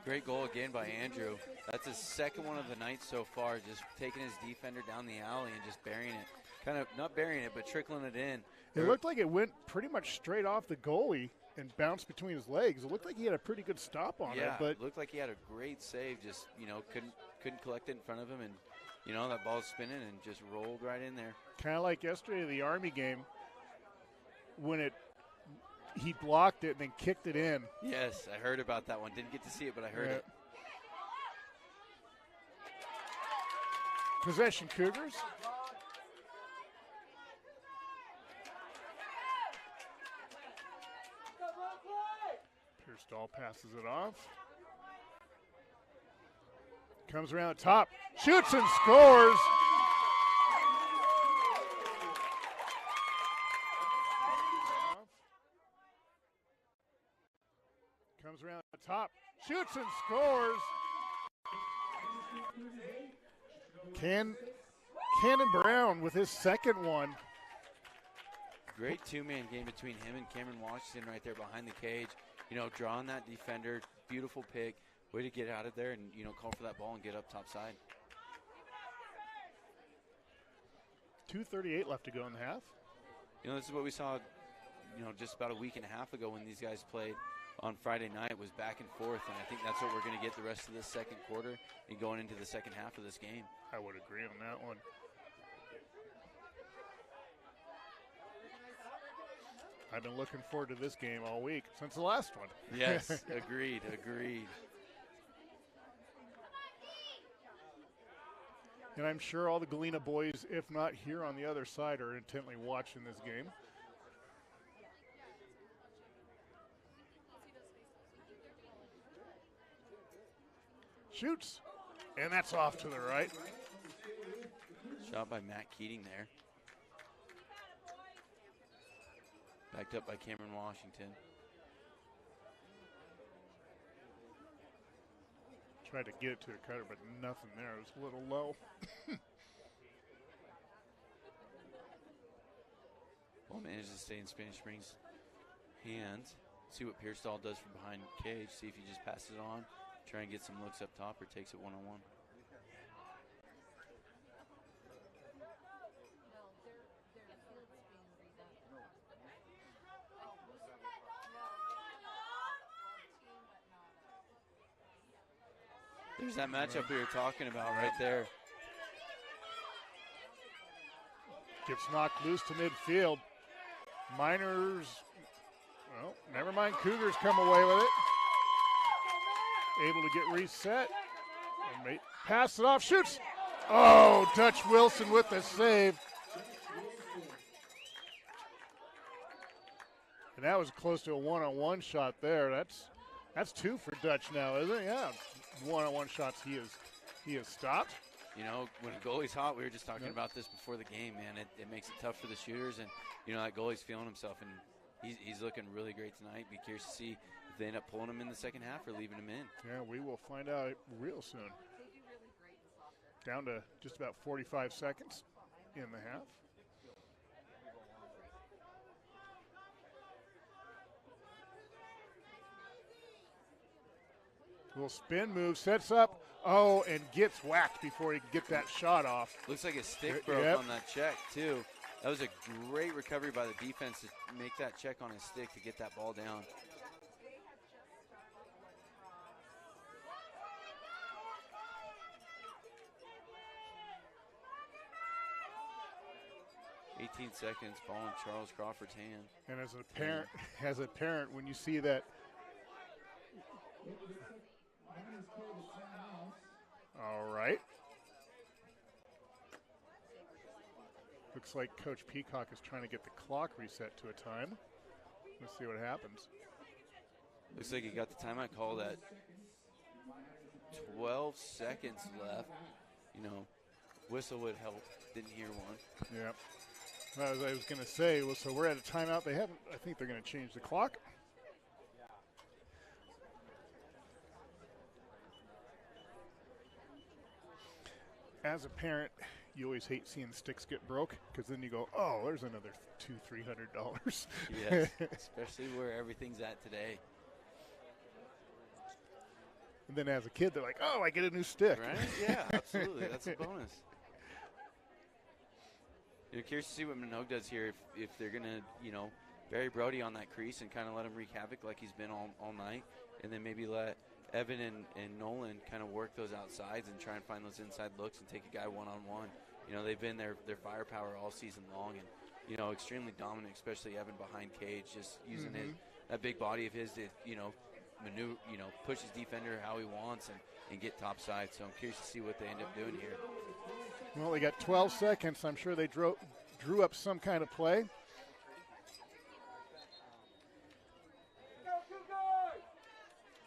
Great goal again by Andrew. That's his second one of the night so far, just taking his defender down the alley and just burying it. Kind of, not burying it, but trickling it in. It looked like it went pretty much straight off the goalie and bounced between his legs. It looked like he had a pretty good stop on it. But it looked like he had a great save, just, you know, couldn't collect it in front of him, and, you know, that ball's spinning and just rolled right in there. Kind of like yesterday, the Army game, when he blocked it and then kicked it in. Yes, I heard about that one. Didn't get to see it, but I heard it. Possession Cougars. Pierce-Dahl passes it off. Comes around the top, shoots and scores. Comes around the top, shoots and scores. Cannon Brown with his second one. Great two-man game between him and Cameron Washington right there behind the cage. You know, drawing that defender, beautiful pick. Way to get out of there and, you know, call for that ball and get up top side. 2:38 left to go in the half. You know, this is what we saw, you know, just about a week and a half ago when these guys played on Friday night. Was back and forth, and I think that's what we're going to get the rest of this second quarter and going into the second half of this game. I would agree on that one. I've been looking forward to this game all week since the last one. Yes, agreed. And I'm sure all the Galena boys, if not here on the other side, are intently watching this game. Shoots, and that's off to the right. Shot by Matt Keating there. Backed up by Cameron Washington. Tried to get it to a cutter, but nothing there. It was a little low. Ball manages to stay in Spanish Springs' hands. See what Pearsall does from behind cage. See if he just passes it on, try and get some looks up top, or takes it one-on-one. There's that matchup we were talking about right there. Gets knocked loose to midfield. Miners, well, never mind. Cougars come away with it. Able to get reset. And pass it off, shoots. Oh, Dutch Wilson with the save. And that was close to a one-on-one shot there. That's two for Dutch now, isn't it? Yeah, one-on-one shots he has stopped. You know, when a goalie's hot, we were just talking about this before the game, man. It makes it tough for the shooters, and you know that goalie's feeling himself, and he's looking really great tonight. Be curious to see if they end up pulling him in the second half or leaving him in. Yeah, we will find out real soon. Down to just about 45 seconds in the half. Little spin move, sets up, oh, and gets whacked before he can get that shot off. Looks like his stick broke on that check, too. That was a great recovery by the defense to make that check on his stick to get that ball down. "18 seconds, ball in Charles Crawford's hand." And as a parent, when you see that, all right. Looks like Coach Peacock is trying to get the clock reset to a time. Let's see what happens. Looks like he got the timeout called at 12 seconds left. You know, whistle would help. Didn't hear one. Yeah. As I was going to say, well, so we're at a timeout. I think they're going to change the clock. As a parent, you always hate seeing sticks get broke because then you go, oh, there's another $200-300. Yes, especially where everything's at today. And then as a kid, they're like, oh, I get a new stick. Right? Yeah, absolutely. That's a bonus. You're curious to see what Manogue does here if they're going to, you know, bury Brody on that crease and kind of let him wreak havoc like he's been all night, and then maybe let Evan and Nolan kind of work those outsides and try and find those inside looks and take a guy one-on-one. You know, they've been their firepower all season long and, you know, extremely dominant, especially Evan behind cage, just using that big body of his to, you know, push his defender how he wants and get top side. So I'm curious to see what they end up doing here. Well, they got 12 seconds. I'm sure they drew up some kind of play.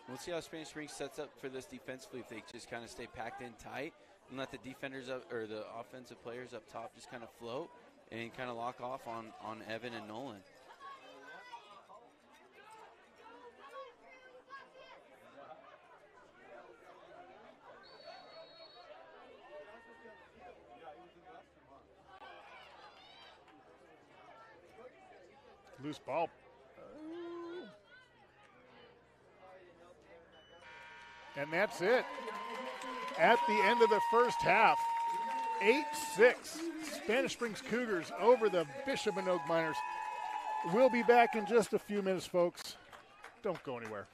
We'll see how Spanish Springs sets up for this defensively. If they just kind of stay packed in tight and let the defenders up, or the offensive players up top just kind of float and kind of lock off on Evan and Nolan. Loose ball. And that's it. At the end of the first half, 8-6. Spanish Springs Cougars over the Bishop Manogue Miners. We'll be back in just a few minutes, folks. Don't go anywhere.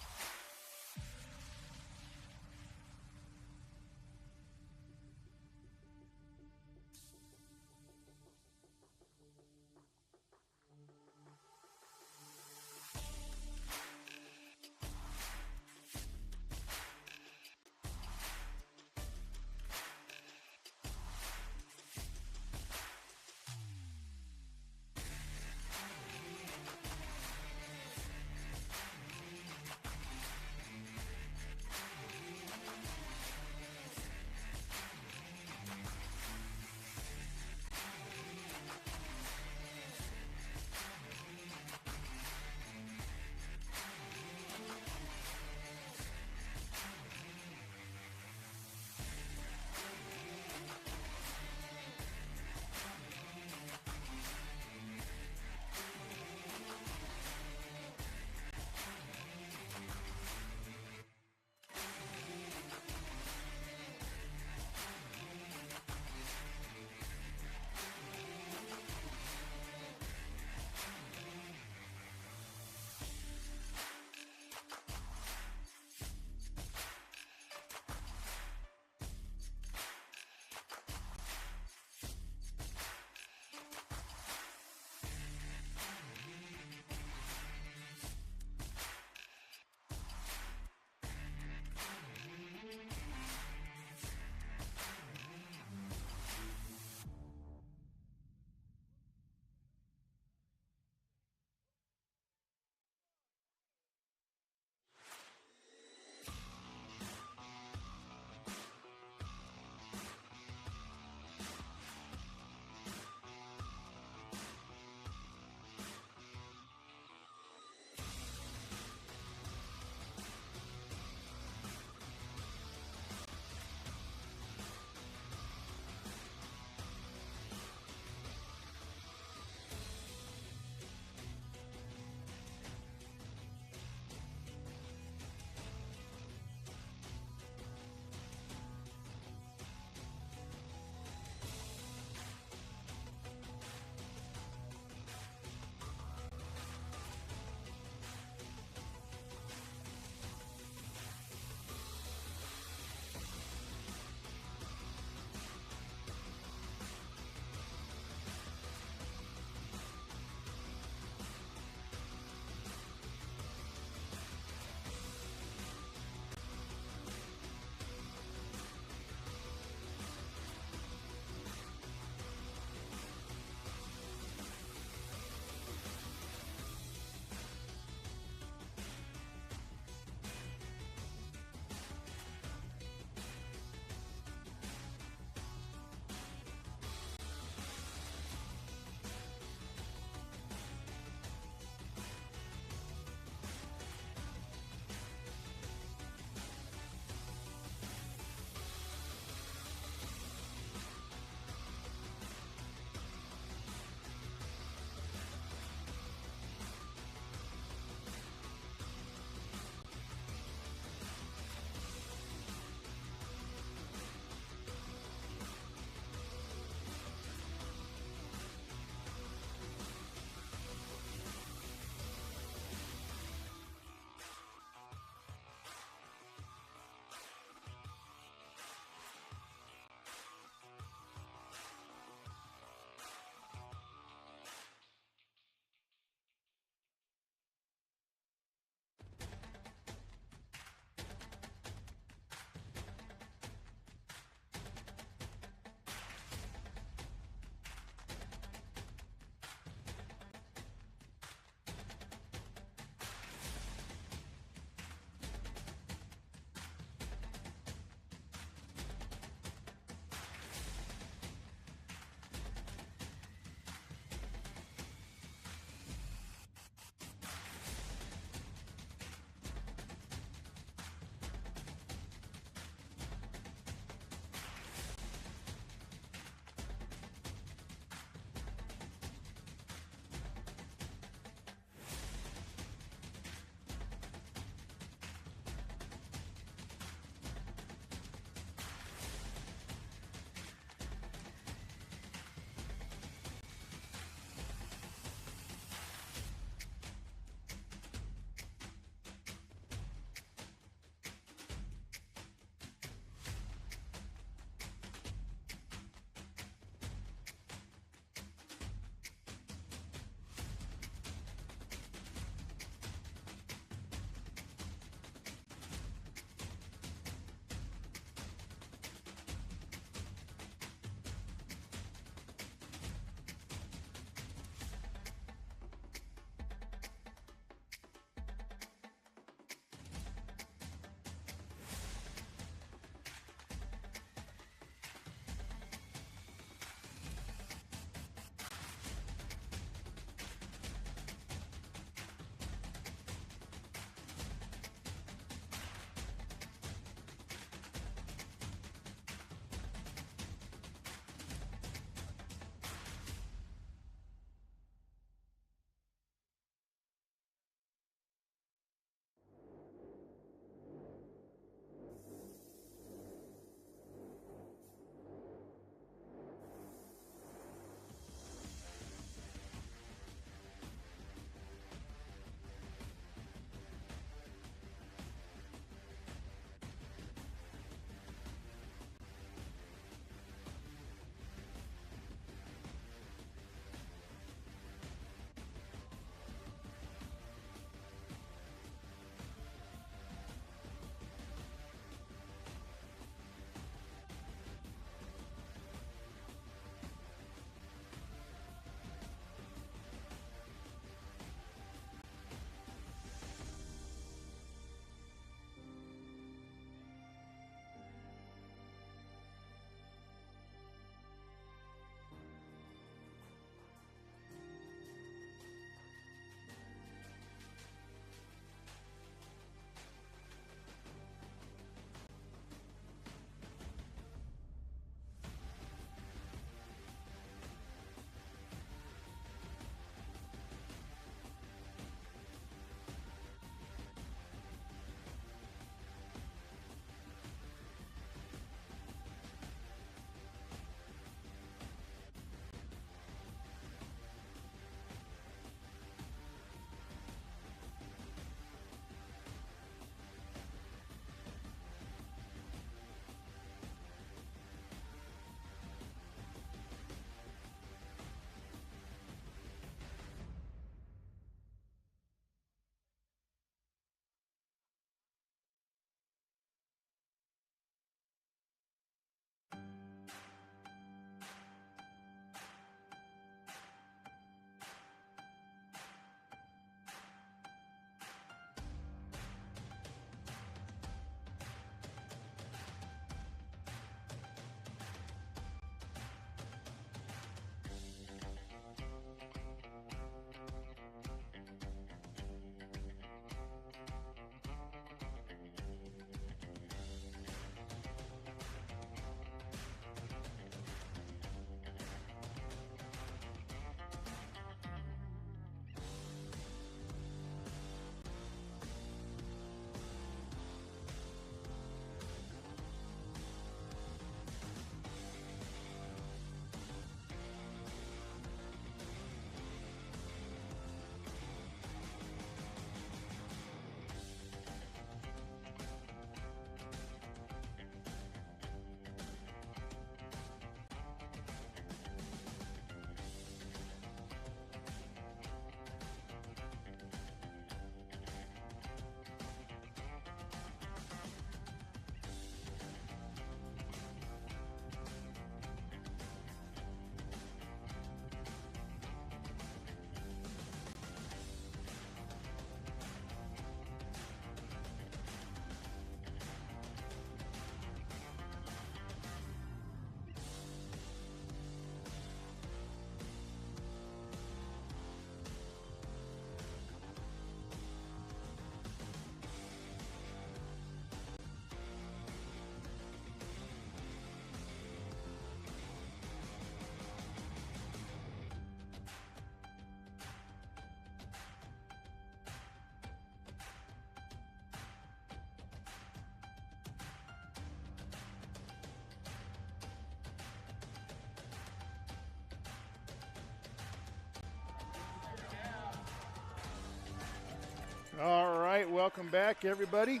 All right, welcome back, everybody.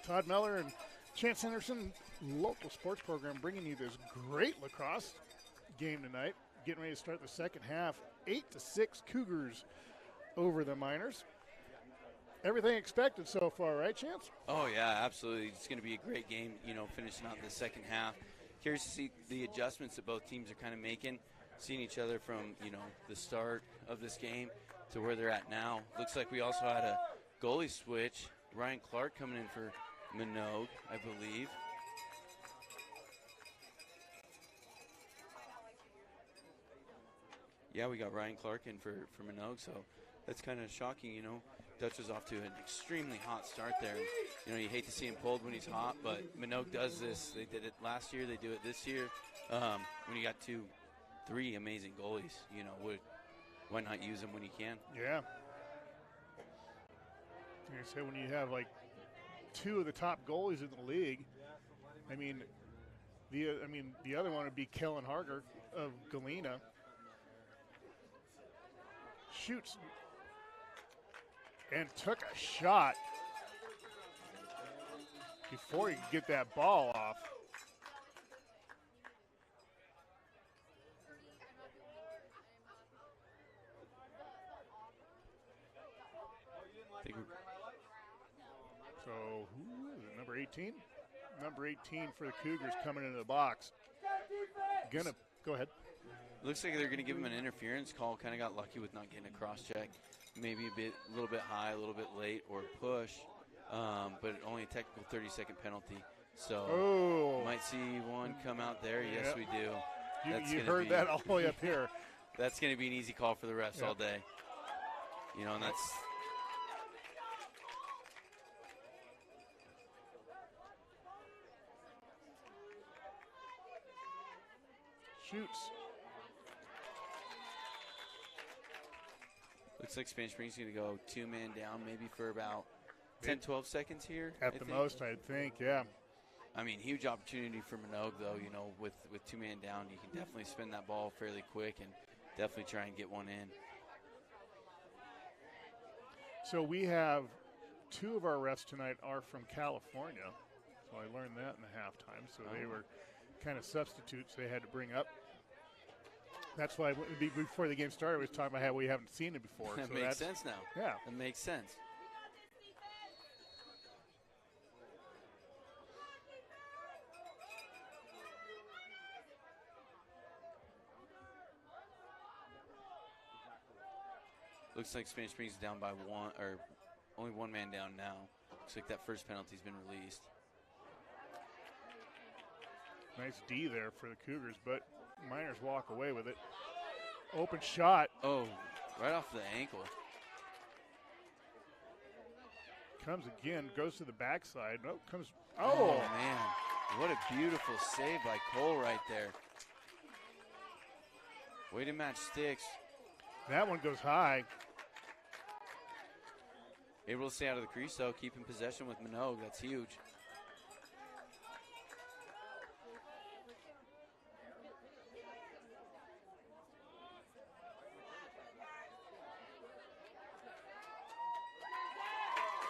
Todd Meller and Chance Henderson, local sports program, bringing you this great lacrosse game tonight. Getting ready to start the second half. 8-6 Cougars over the Miners. Everything expected so far, right, Chance? Oh, yeah, absolutely. It's going to be a great game, finishing out the second half. Curious to see the adjustments that both teams are kind of making, seeing each other from, the start of this game to where they're at now. Looks like we also had a goalie switch. Ryan Clark coming in for Manogue, I believe. Yeah, we got Ryan Clark in for Manogue, so that's kind of shocking, Dutch was off to an extremely hot start there. You hate to see him pulled when he's hot, but Manogue does this. They did it last year. They do it this year. When you got 3 amazing goalies, why not use them when you can? Yeah. Like I said, when you have like 2 of the top goalies in the league, the other one would be Kellen Harger of Galena. Shoots and took a shot before he could get that ball off. So, who is it? Number 18? Number 18 for the Cougars coming into the box. Go ahead. Looks like they're going to give him an interference call. Kind of got lucky with not getting a cross check. Maybe a little bit high, a little bit late, or push. But only a technical 30-second penalty. So might see one come out there. Yes, we do. You heard that all the way up here. That's going to be an easy call for the refs all day. And that's. Shoots. Looks like Spanish Springs going to go 2-man down maybe for about 10, 12 seconds here. At the most, I think, yeah. Huge opportunity for Manogue, though. With 2-man down, you can definitely spin that ball fairly quick and definitely try and get one in. So we have 2 of our refs tonight are from California. So I learned that in the halftime. So they were kind of substitutes they had to bring up. That's why before the game started, we was talking about how we haven't seen it before. That so makes sense now. Yeah. That makes sense. Looks like Spanish Springs is down by 1, or only 1 man down now. Looks like that first penalty's been released. Nice D there for the Cougars, but Miners walk away with it. Open shot. Oh, right off the ankle. Comes again, goes to the backside. No, comes. Oh, man. What a beautiful save by Cole right there. Way to match sticks. That one goes high. Able to stay out of the crease, though, keeping possession with Manogue. That's huge.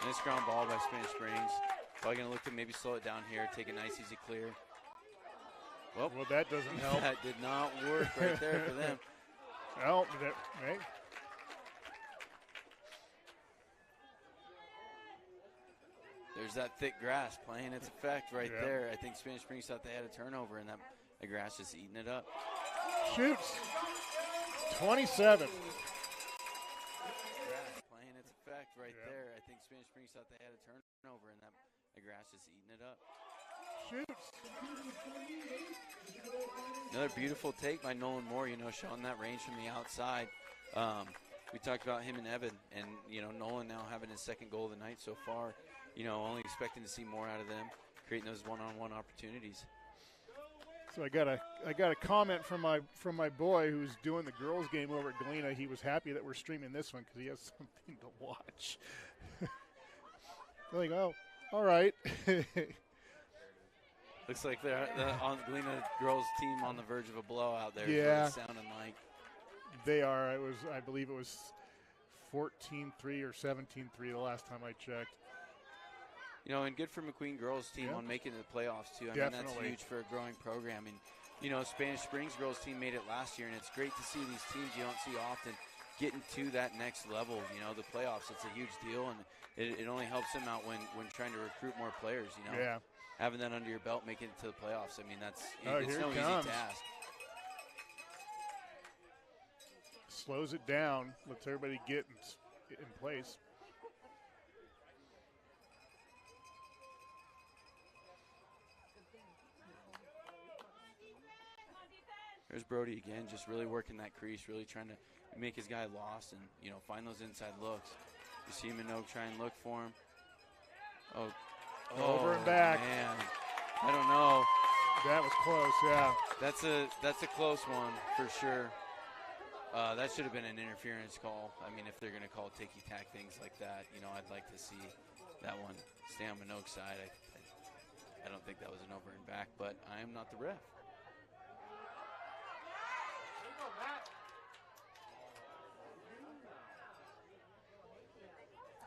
Nice ground ball by Spanish Springs. Probably going to look to maybe slow it down here, take a nice, easy clear. Well, that doesn't help. That did not work right there for them. Well, hey. There's that thick grass playing its effect right there. I think Spanish Springs thought they had a turnover, and that grass just eating it up. Shoots. 27. Playing its effect right there. I think Spanish Springs thought they had a turnover, and that grass just eating it up. Shoots. Another beautiful take by Nolan Moore, showing that range from the outside. We talked about him and Evan, and, Nolan now having his second goal of the night so far. Only expecting to see more out of them, creating those one-on-one opportunities. So I got a comment from my boy who's doing the girls' game over at Galena. He was happy that we're streaming this one because he has something to watch. I'm like, oh, all right. Looks like they're on Galena girls team on the verge of a blowout there. Yeah, sounding like they are. I believe it was 14-3 or 17-3 the last time I checked. You know, and good for McQueen girls team on making the playoffs too. I mean, that's huge for a growing program. And, you know, Spanish Springs girls team made it last year, and it's great to see these teams you don't see often getting to that next level. You know, the playoffs, it's a huge deal, and it only helps them out when trying to recruit more players, you know. Yeah. Having that under your belt, making it to the playoffs, I mean, it's no easy task. Slows it down, lets everybody get in place. There's Brody again, just really working that crease, really trying to make his guy lost and, you know, find those inside looks. You see Manogue try and look for him. Over and back. Man, I don't know. That was close, yeah. That's a close one for sure. That should have been an interference call. I mean, if they're going to call ticky-tack things like that, you know, I'd like to see that one stay on Manogue's side. I don't think that was an over and back, but I am not the ref.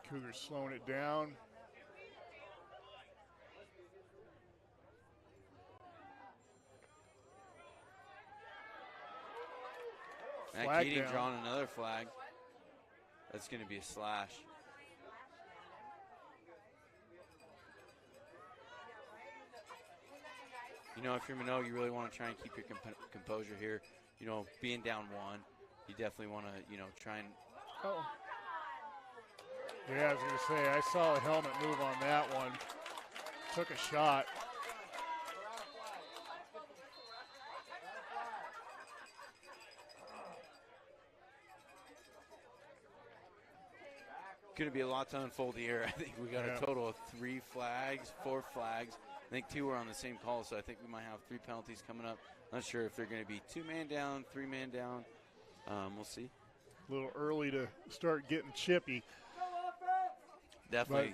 Cougars slowing it down. Matt Keating drawing another flag. That's going to be a slash. You know, if you're Manogue, you really want to try and keep your composure here. You know, being down one, you definitely want to, you know, try and. Oh. Yeah, I was going to say, I saw a helmet move on that one. Took a shot. Going to be a lot to unfold here. I think we got a total of 4 flags. I think 2 were on the same call, so I think we might have 3 penalties coming up. Not sure if they're going to be 2-man down, 3-man down. We'll see. A little early to start getting chippy. Definitely.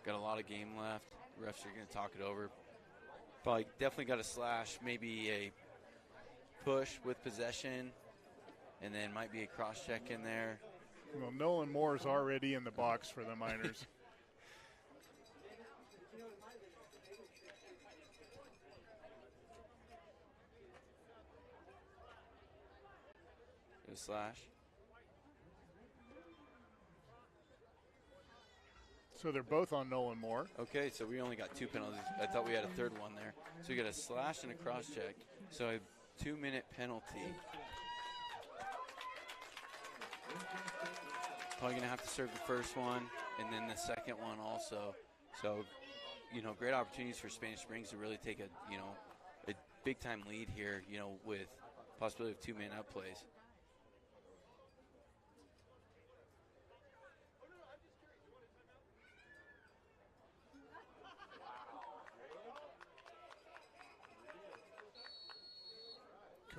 Got a lot of game left. Refs are going to talk it over. Probably definitely got a slash, maybe a push with possession, and then might be a cross-check in there. Well, Nolan Moore is already in the box for the Miners. A slash. So they're both on Nolan Moore. Okay, so we only got 2 penalties. I thought we had a third one there. So we got a slash and a cross-check. So a 2-minute penalty. Probably going to have to serve the first one and then the second one also. So, you know, great opportunities for Spanish Springs to really take a, you know, a big-time lead here, you know, with possibility of 2-man up plays.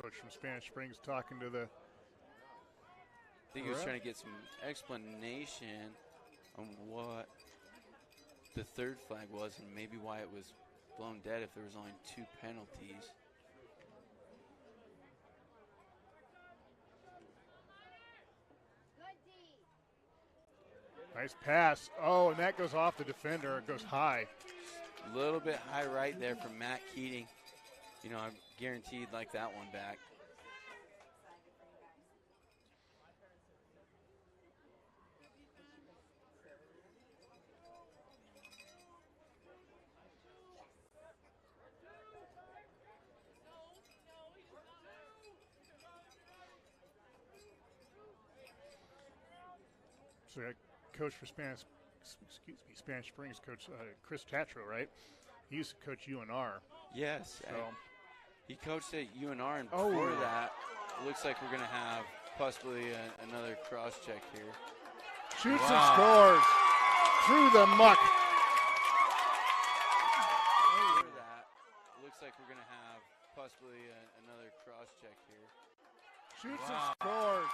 Coach from Spanish Springs talking to the I think he was trying to get some explanation on what the third flag was and maybe why it was blown dead if there was only 2 penalties. Nice pass. Oh, and that goes off the defender. It goes high. A little bit high right there from Matt Keating. You know, I'm guaranteed like that one back. So coach for Spanish Springs, Coach Chris Tatro, right? He used to coach UNR. Yes. So he coached at UNR, and before that, it looks like we're going to have possibly another cross-check here. Shoots and scores through the muck. Before that, it looks like we're going to have possibly another cross-check here. Shoots and scores.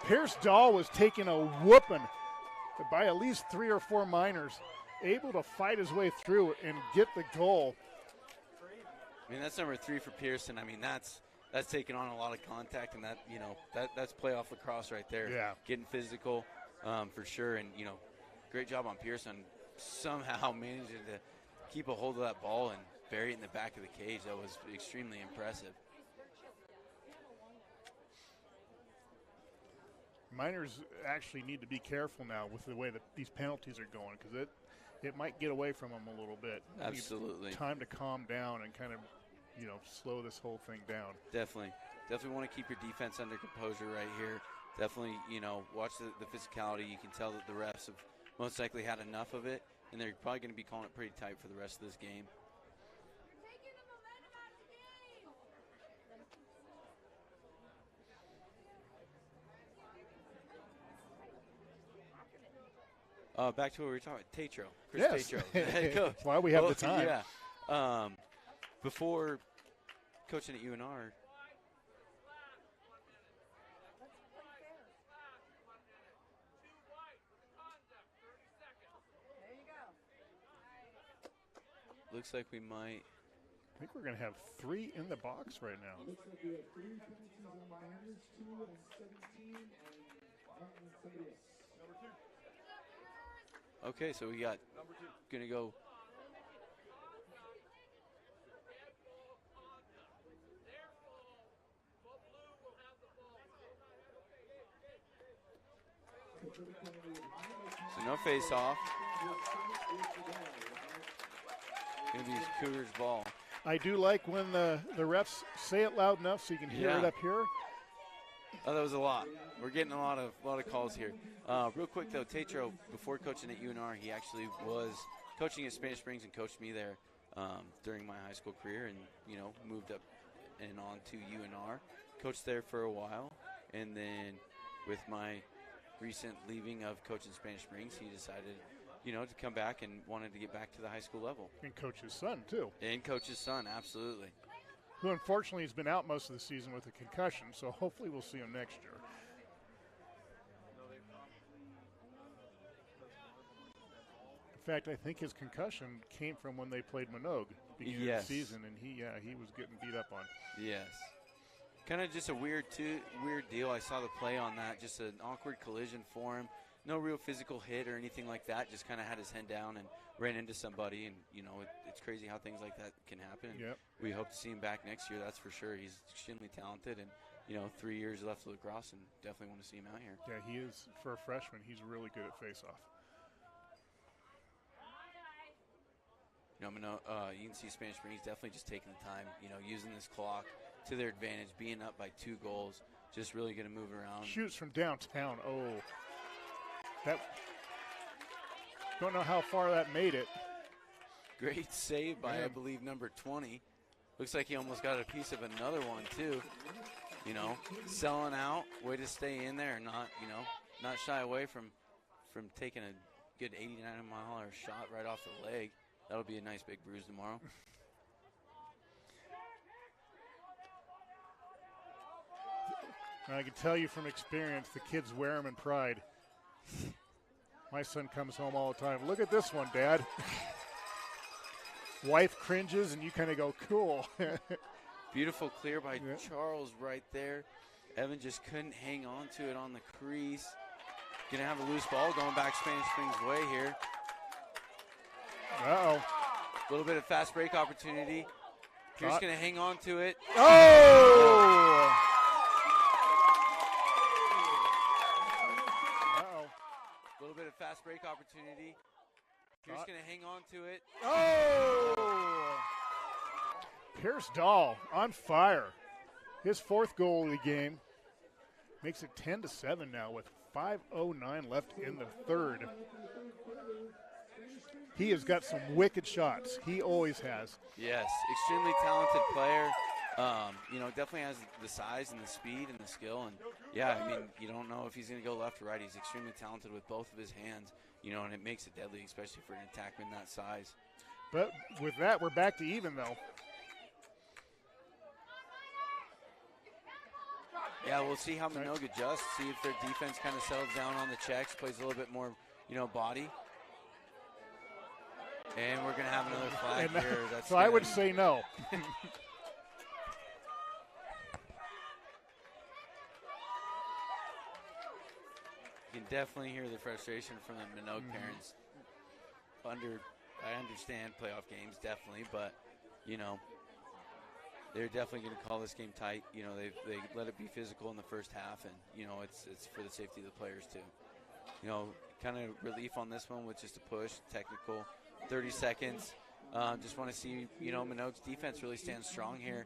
Pierce Dahl was taking a whooping by at least 3 or 4 Miners, able to fight his way through and get the goal. I mean, that's number 3 for Pearson. I mean, that's taking on a lot of contact, and that's playoff lacrosse right there. Yeah. Getting physical for sure, and, great job on Pearson somehow managing to keep a hold of that ball and bury it in the back of the cage. That was extremely impressive. Miners actually need to be careful now with the way that these penalties are going, because it might get away from them a little bit. Absolutely. Time to calm down and kind of, slow this whole thing down. Definitely want to keep your defense under composure right here. Definitely, watch the physicality. You can tell that the refs have most likely had enough of it, and they're probably going to be calling it pretty tight for the rest of this game. Back to what we were talking about, Tatro. Chris Tatro, head coach. That's why we have the time. Yeah. Before coaching at UNR, looks like we might. I think we're going to have 3 in the box right now. Looks like we have 3 penalties on Miners, 2 on 17, and 1 on somebody else. Okay, so we got going to go. So no face off. Going to be Cougars ball. I do like when the refs say it loud enough so you can hear it up here. Oh, that was a lot. We're getting a lot of calls here. Real quick though, Tatro, before coaching at UNR, he actually was coaching at Spanish Springs and coached me there during my high school career, and moved up and on to UNR. Coached there for a while, and then with my recent leaving of coaching Spanish Springs, he decided, to come back and wanted to get back to the high school level. And coach his son too. And coach his son, absolutely. Who unfortunately has been out most of the season with a concussion, so hopefully we'll see him next year. In fact, I think his concussion came from when they played Manogue beginning of the season, and he was getting beat up on. Yes. Kind of just a weird deal. I saw the play on that, just an awkward collision for him. No real physical hit or anything like that. Just kind of had his head down and ran into somebody, and it's crazy how things like that can happen. Yep. We hope to see him back next year. That's for sure. He's extremely talented, and 3 years left of lacrosse, and definitely want to see him out here. Yeah, he is, for a freshman. He's really good at face-off. You can see Spanish Springs definitely just taking the time, using this clock to their advantage, being up by 2 goals, just really going to move around. Shoots from downtown. Oh, that. Don't know how far that made it. Great save by, I believe, number 20. Looks like he almost got a piece of another one too. Selling out, way to stay in there, and not shy away from taking a good 89-mile-an-hour shot right off the leg. That'll be a nice big bruise tomorrow. I can tell you from experience, the kids wear them in pride. My son comes home all the time. Look at this one, Dad. Wife cringes, and you kind of go, cool. Beautiful clear by Charles right there. Evan just couldn't hang on to it on the crease. Going to have a loose ball going back Spanish Springs way here. Uh-oh. A little bit of fast break opportunity. Pierce going to hang on to it. Oh! Uh-oh. A little bit of fast break opportunity. Pierce going to hang on to it. Oh! Pierce Dahl on fire. His 4th goal of the game makes it 10-7 now with 5:09 left in the 3rd. He has got some wicked shots. He always has. Yes, extremely talented player. Definitely has the size and the speed and the skill. And, you don't know if he's going to go left or right. He's extremely talented with both of his hands, and it makes it deadly, especially for an attackman that size. But with that, we're back to even, though. Yeah, we'll see how Manogue adjusts, see if their defense kind of settles down on the checks, plays a little bit more, body. And we're going to have another flag And here. That's so I would say no. You can definitely hear the frustration from the Manogue parents. I understand playoff games, definitely, but, you know, they're definitely going to call this game tight. You know, they let it be physical in the first half, and, you know, it's for the safety of the players, too. You know, kind of relief on this one with just a push, technical, 30 seconds. Just want to see, you know, Manogue's defense really stand strong here.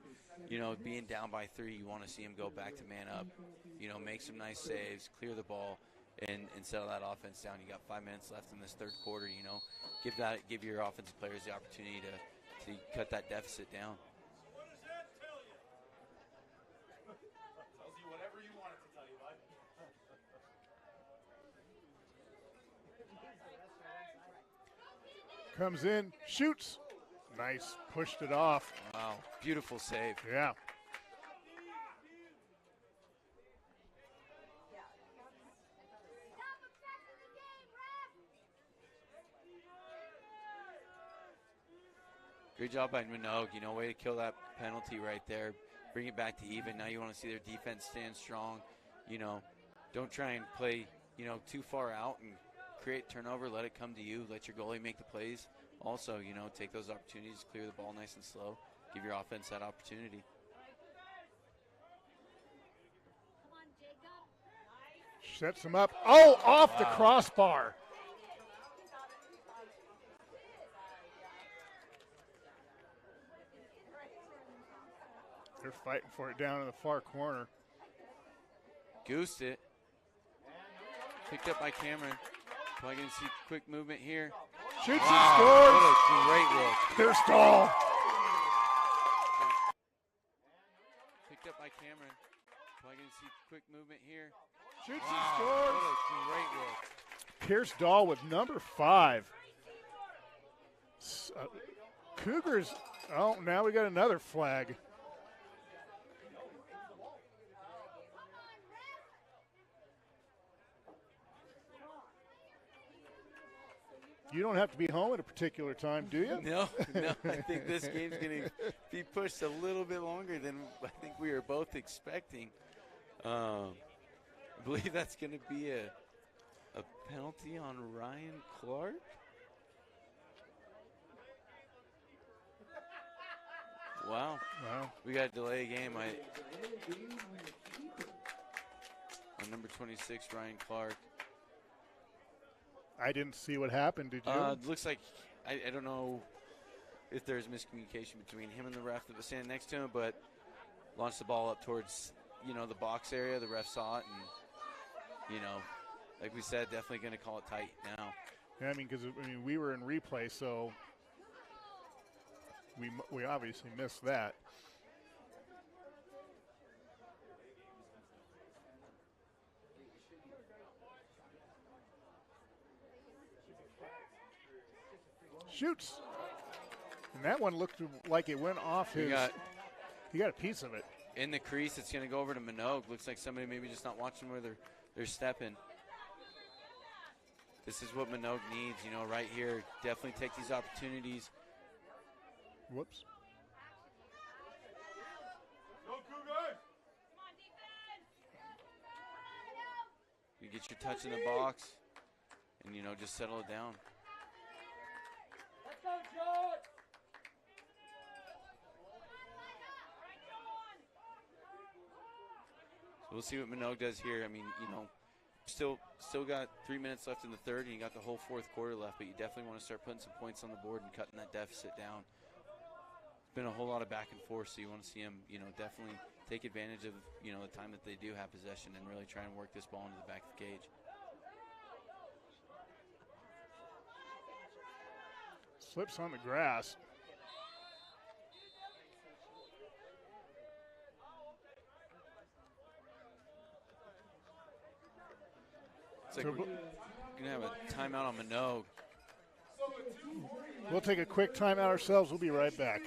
You know, being down by 3, you want to see him go back to man up, you know, make some nice saves, clear the ball, and settle that offense down. You got 5 minutes left in this third quarter, you know. Give your offensive players the opportunity to cut that deficit down. What does that tell you? Tells you whatever you want it to tell you, bud. Comes in, shoots. Nice, pushed it off. Wow, beautiful save. Yeah. Great job by Manogue. You know, way to kill that penalty right there. Bring it back to even. Now you want to see their defense stand strong. You know, don't try and play, you know, too far out and create turnover. Let it come to you. Let your goalie make the plays. Also, you know, take those opportunities, clear the ball nice and slow. Give your offense that opportunity. Sets him up. Oh, off the crossbar. They're fighting for it down in the far corner. Goosed it. Picked up by Cameron. Probably going to see quick movement here. Shoots Wow, and scores. what a great look. Here's Stahl. Picked up by Cameron. Probably going to see quick movement here. Shoots Wow, and scores. what a great look. Pierce Dahl with number 5. Cougars. Oh, now we got another flag. You don't have to be home at a particular time, do you? No. I think this game's going to be pushed a little bit longer than I think we were both expecting. I believe that's going to be a penalty on Ryan Clark. Wow. We got to delay a game. On number 26, Ryan Clark. I didn't see what happened. Did you? Looks like, I don't know if there's miscommunication between him and the ref that was standing next to him, but launched the ball up towards, you know, the box area. The ref saw it, and, you know, like we said, definitely going to call it tight now. Yeah, I mean, because we were in replay, so we obviously missed that. Shoots. And that one looked like it went off his. He got a piece of it. In the crease, it's going to go over to Manogue. Looks like somebody maybe just not watching where they're stepping. This is what Manogue needs, you know, right here. Definitely take these opportunities. Whoops. Go Cougars! You get your touch in the box and, you know, just settle it down. So we'll see what Manogue does here. I mean, you know, still got 3 minutes left in the third, and you got the whole fourth quarter left, but you definitely want to start putting some points on the board and cutting that deficit down. It's been a whole lot of back and forth, so you want to see them, you know, definitely take advantage of, you know, the time that they do have possession and really try and work this ball into the back of the cage. Slips on the grass. It's like we're going to have a timeout on Manogue. We'll take a quick timeout ourselves. We'll be right back.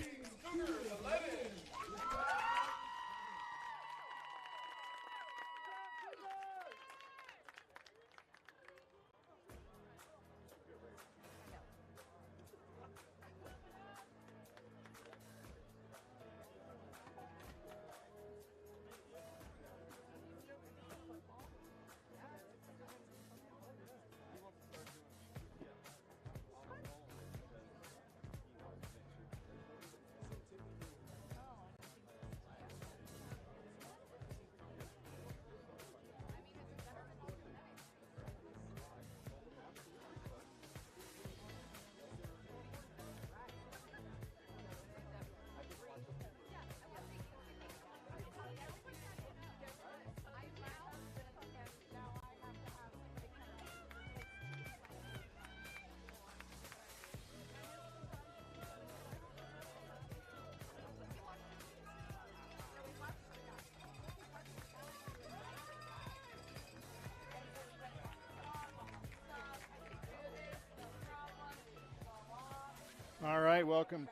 right, welcome.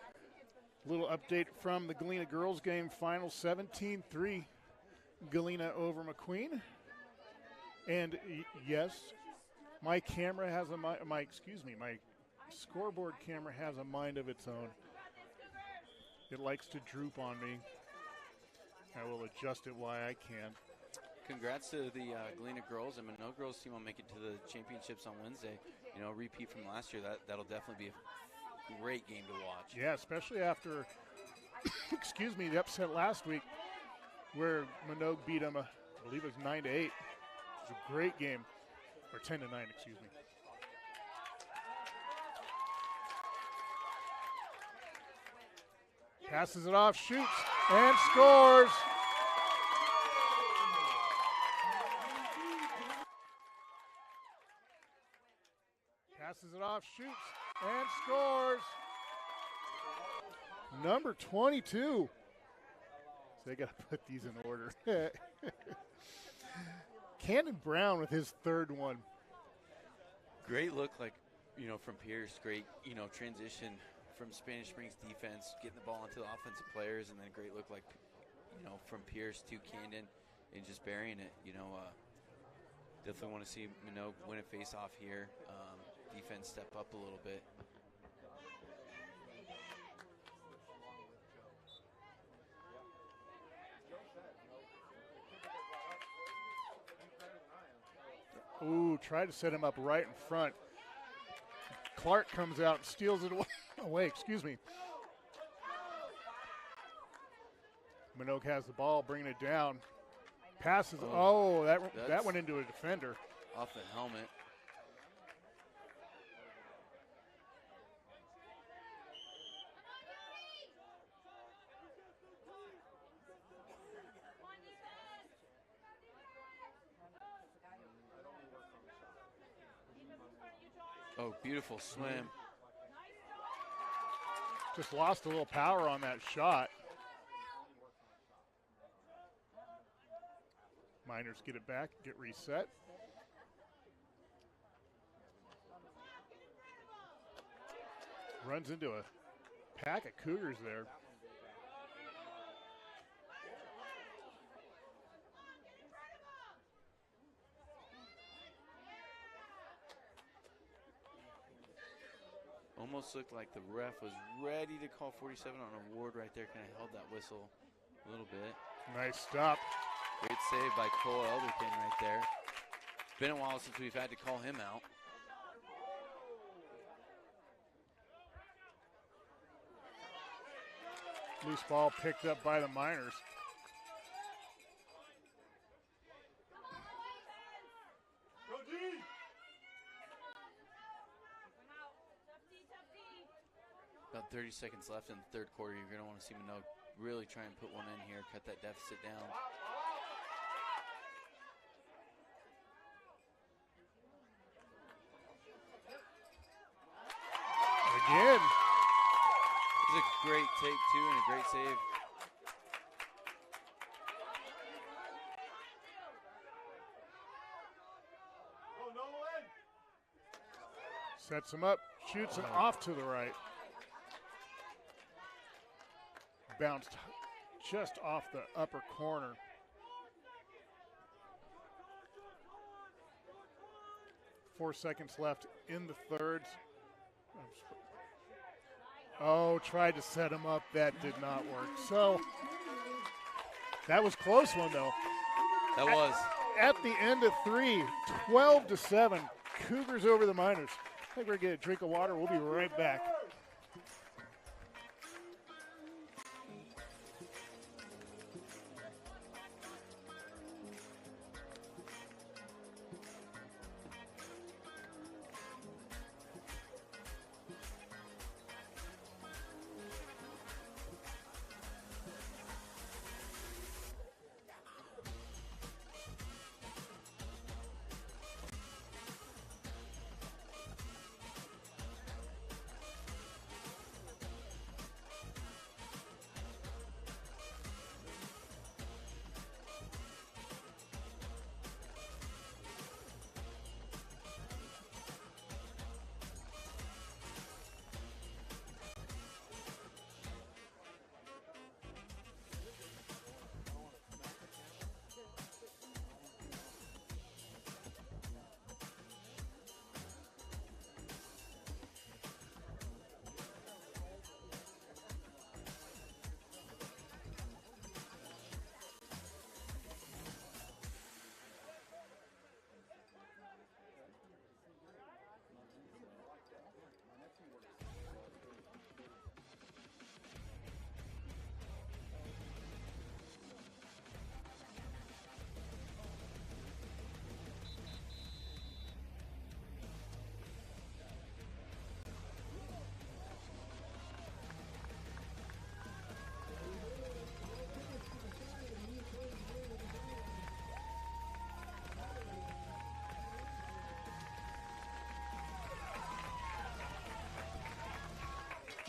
Little update from the Galena girls game final 17-3. Galena over McQueen. And yes, my camera has my scoreboard camera has a mind of its own. It likes to droop on me. I will adjust it while I can. Congrats to the Galena girls and Manogue girls team on making it to the championships on Wednesday. You know, repeat from last year. That'll definitely be a great game to watch. Yeah, especially after, excuse me, the upset last week where Manogue beat them, I believe it was 9-8. It was a great game, or 10-9, excuse me. Passes it off, shoots, and scores. Passes it off, shoots, and scores. Number 22. So they got to put these in order. Cannon Brown with his third one. Great look, like, you know, from Pierce. Great, you know, transition from Spanish Springs defense, getting the ball into the offensive players, and then a great look, like, you know, from Pierce to Camden and just burying it. You know, definitely want to see Manogue win a face-off here. Defense step up a little bit. Ooh, tried to set him up right in front. Clark comes out and steals it away. Excuse me. Manogue has the ball, bringing it down. Passes. Oh, that went into a defender. Off the helmet. Oh, beautiful swim. Just lost a little power on that shot. Miners get it back, get reset. Runs into a pack of Cougars there. Almost looked like the ref was ready to call 47 on a ward right there. Kind of held that whistle a little bit. Nice stop. Great save by Cole Elderkin right there. It's been a while since we've had to call him out. Loose ball picked up by the Miners. About 30 seconds left in the third quarter. You're going to want to see Manogue really try and put one in here, cut that deficit down. Again. It's a great take, too, and a great save. Sets him up, shoots him off to the right. Bounced just off the upper corner. Four seconds left in the third. Oh, tried to set him up. That did not work. So that was a close one, though. That was. At the end of three, 12-7, Cougars over the Miners. I think we're going to get a drink of water. We'll be right back.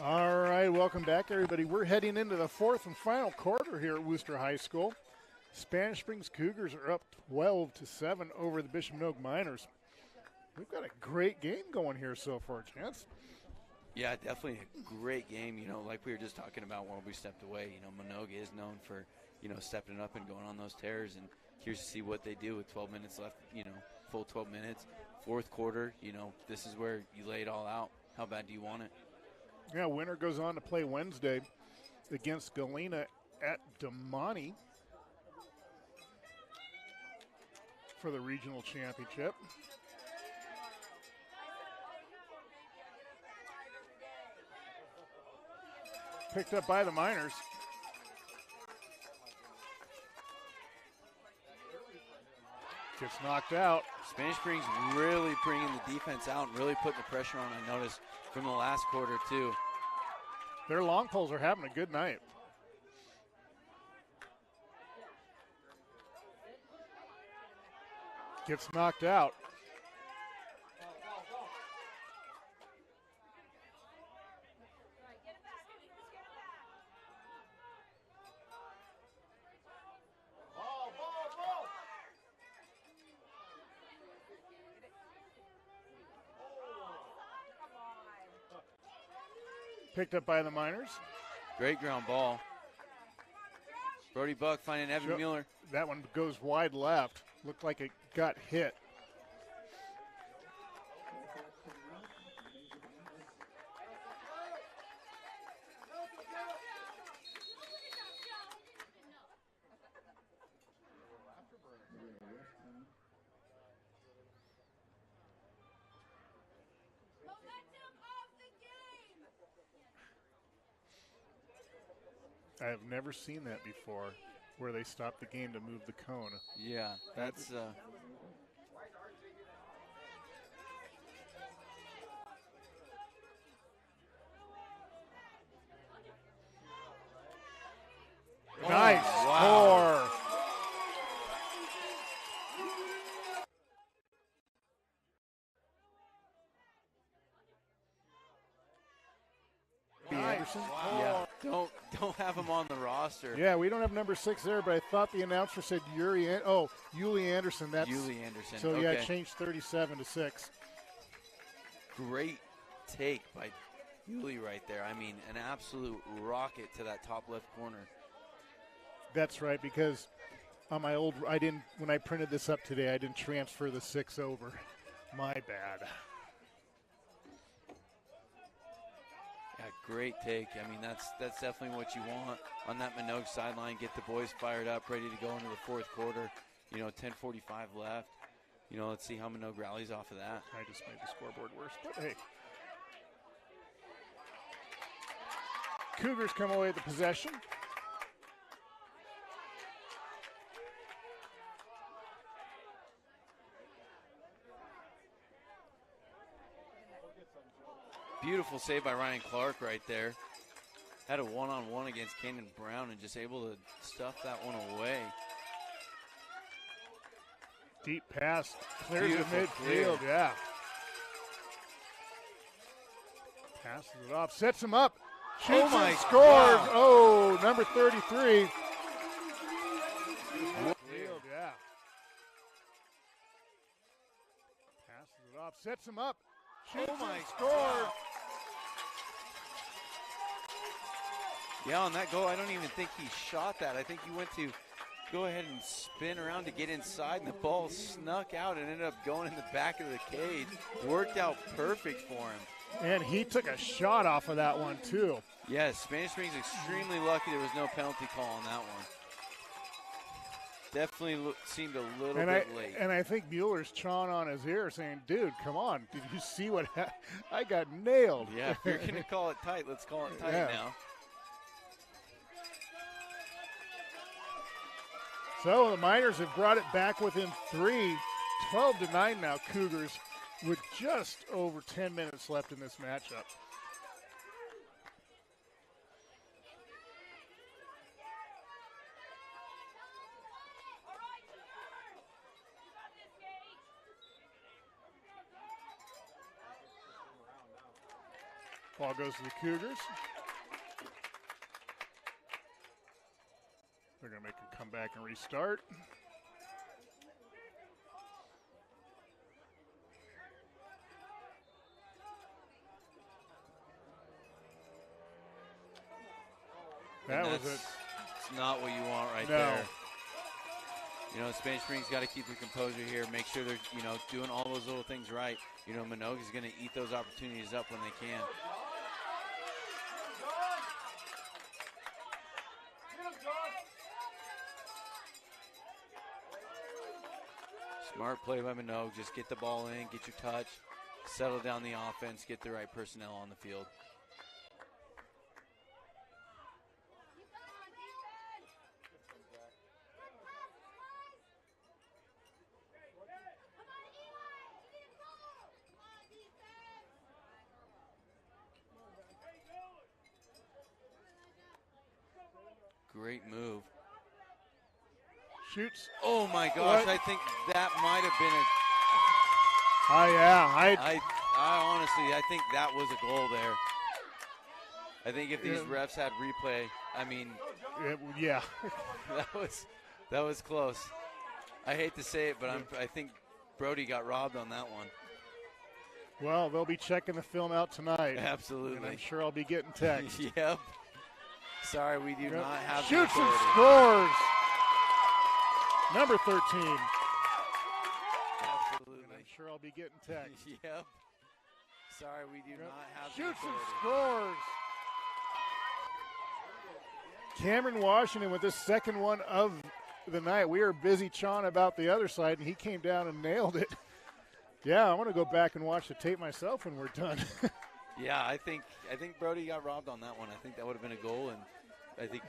All right, welcome back, everybody. We're heading into the fourth and final quarter here at Worcester High School. Spanish Springs Cougars are up 12-7 over the Bishop Manogue Miners. We've got a great game going here so far, Chance. Yeah, definitely a great game. You know, like we were just talking about when we stepped away, you know, Manogue is known for, you know, stepping up and going on those tears. And here's to see what they do with 12 minutes left, you know, full 12 minutes. Fourth quarter, you know, this is where you lay it all out. How bad do you want it? Yeah, winner goes on to play Wednesday against Galena at Damani for the regional championship. Picked up by the Miners. Gets knocked out. Spanish Springs really bringing the defense out and really putting the pressure on, I noticed, from the last quarter, too. Their long poles are having a good night. Gets knocked out. Picked up by the Miners. Great ground ball. Brody Buck finding Evan Mueller. That one goes wide left. Looked like it got hit. I have never seen that before, where they stop the game to move the cone. Yeah, that's nice score. Anderson. Yeah, don't have him on the roster. Yeah, we don't have number 6 there, but I thought the announcer said Yulie Anderson. That's Yulie Anderson. So okay. yeah, changed 37 to 6. Great take by Yulie right there. I mean, an absolute rocket to that top left corner. That's right, because on my when I printed this up today, I didn't transfer the 6 over. My bad. Yeah, great take. I mean, that's definitely what you want on that Manogue sideline. Get the boys fired up, ready to go into the fourth quarter. You know, 10:45 left. You know, let's see how Manogue rallies off of that. I just made the scoreboard worse, but hey. Cougars come away with the possession. Beautiful save by Ryan Clark right there. Had a one-on-one against Cannon Brown and just able to stuff that one away. Deep pass, clears the Beautiful midfield, clear. yeah. Passes it off, sets him up. Shoots Oh my and scores. God. Oh, number 33. Field, yeah. Passes it off, sets him up. Shoots Oh my and scores. Yeah, on that goal, I don't even think he shot that. I think he went to go ahead and spin around to get inside, and the ball snuck out and ended up going in the back of the cage. Worked out perfect for him. And he took a shot off of that one, too. Yes, Spanish Springs extremely lucky there was no penalty call on that one. Definitely seemed a little bit late. And I think Mueller's chawing on his ear saying, dude, come on. Did you see what I got nailed. Yeah, if you're going to call it tight, let's call it tight now. So the Miners have brought it back within 3, 12-9 now, Cougars, with just over 10 minutes left in this matchup. Ball goes to the Cougars. They're going to make a comeback and restart. It's not what you want right there. You know, Spanish Springs got to keep their composure here, make sure they're, you know, doing all those little things right. You know, Manogue is going to eat those opportunities up when they can. Smart play by Manogue. Just get the ball in, get your touch, settle down the offense, get the right personnel on the field. Great move. Shoots. Oh my gosh, What? I think that might have been a. Oh yeah, I honestly, I think that was a goal there. I think if these refs had replay, I mean, yeah, that was close. I hate to say it, but I think Brody got robbed on that one. Well, they'll be checking the film out tonight. Absolutely. And I'm sure I'll be getting text. Yep. Sorry, we do not have the Shoots and authority. scores. Number 13. Absolutely. And I'm sure I'll be getting text. Yep. Sorry, we do not have the Shoots and authority. scores. Cameron Washington with this second one of the night. We were busy chawing about the other side, and he came down and nailed it. Yeah, I want to go back and watch the tape myself when we're done. Yeah, I think Brody got robbed on that one. I think that would have been a goal, and I think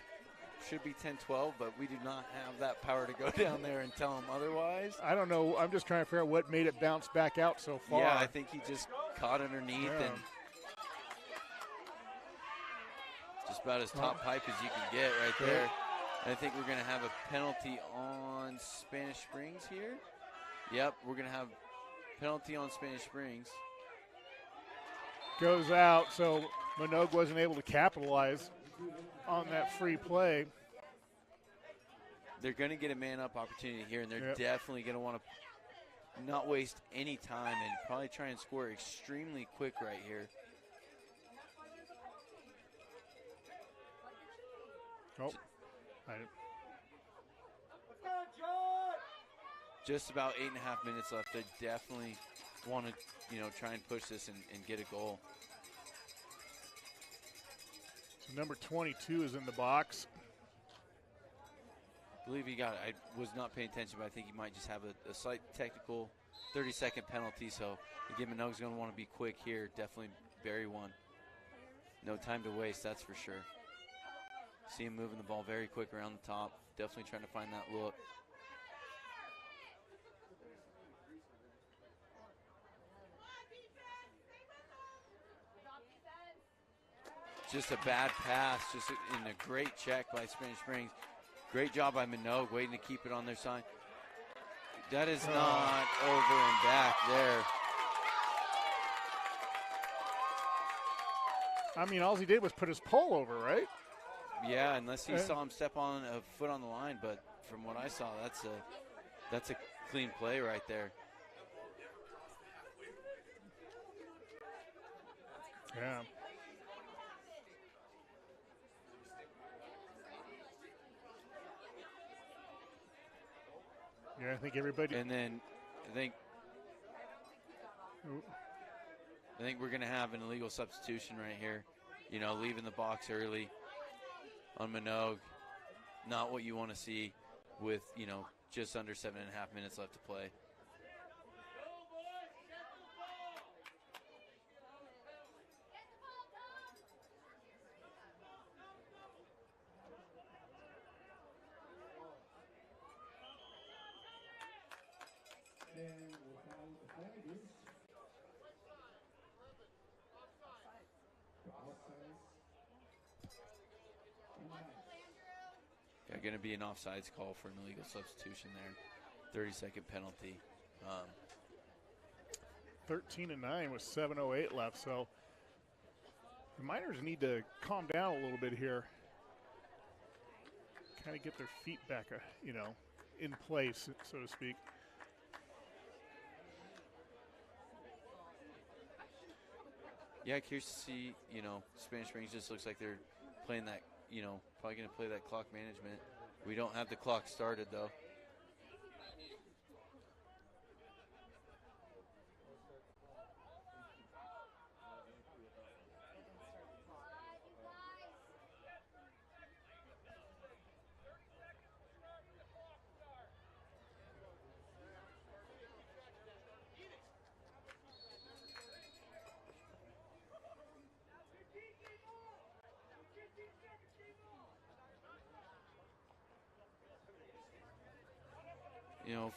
should be 10-12, but we do not have that power to go down there and tell him otherwise. I don't know. I'm just trying to figure out what made it bounce back out so far. Yeah, I think he just caught underneath and just about as top pipe as you can get right there. And I think we're going to have a penalty on Spanish Springs here. Yep, we're going to have penalty on Spanish Springs. Goes out, so Manogue wasn't able to capitalize on that free play. They're going to get a man-up opportunity here, and they're definitely going to want to not waste any time and probably try and score extremely quick right here. Oh, just about 8.5 minutes left. They definitely want to, try and push this and get a goal. So number 22 is in the box. I believe he got it. I was not paying attention, but I think he might just have a slight technical 30-second penalty. So again, Manogue's going to want to be quick here. Definitely bury one. No time to waste, that's for sure. See him moving the ball very quick around the top. Definitely trying to find that look. Just a bad pass, just in a great check by Spanish Springs. Great job by Manogue, waiting to keep it on their side. That is not over and back there. I mean, all he did was put his pole over, right? Yeah, unless he saw him step on a foot on the line, but from what I saw, that's a clean play right there. Yeah. Yeah, I think everybody. And then I think we're going to have an illegal substitution right here. Leaving the box early on Manogue. Not what you want to see with, just under 7.5 minutes left to play. Going to be an offsides call for an illegal substitution there. 30-second penalty. 13-9 with 7:08 left. So The Miners need to calm down a little bit here. Kind of get their feet back, in place, so to speak. Yeah, curious to see, Spanish Springs just looks like they're playing that, probably going to play that clock management. We don't have the clock started, though.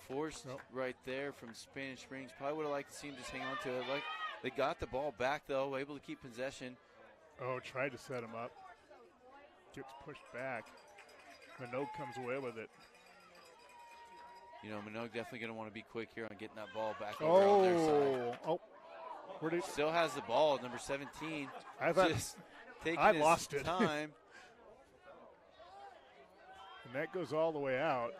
Forced right there from Spanish Springs. Probably would have liked to see him just hang on to it. Like they got the ball back, though, able to keep possession. Oh, tried to set him up. Gets pushed back. Manogue comes away with it. Manogue definitely going to want to be quick here on getting that ball back over on their side. Oh, still has the ball, number 17. I thought just taking I his lost it. time. And that goes all the way out.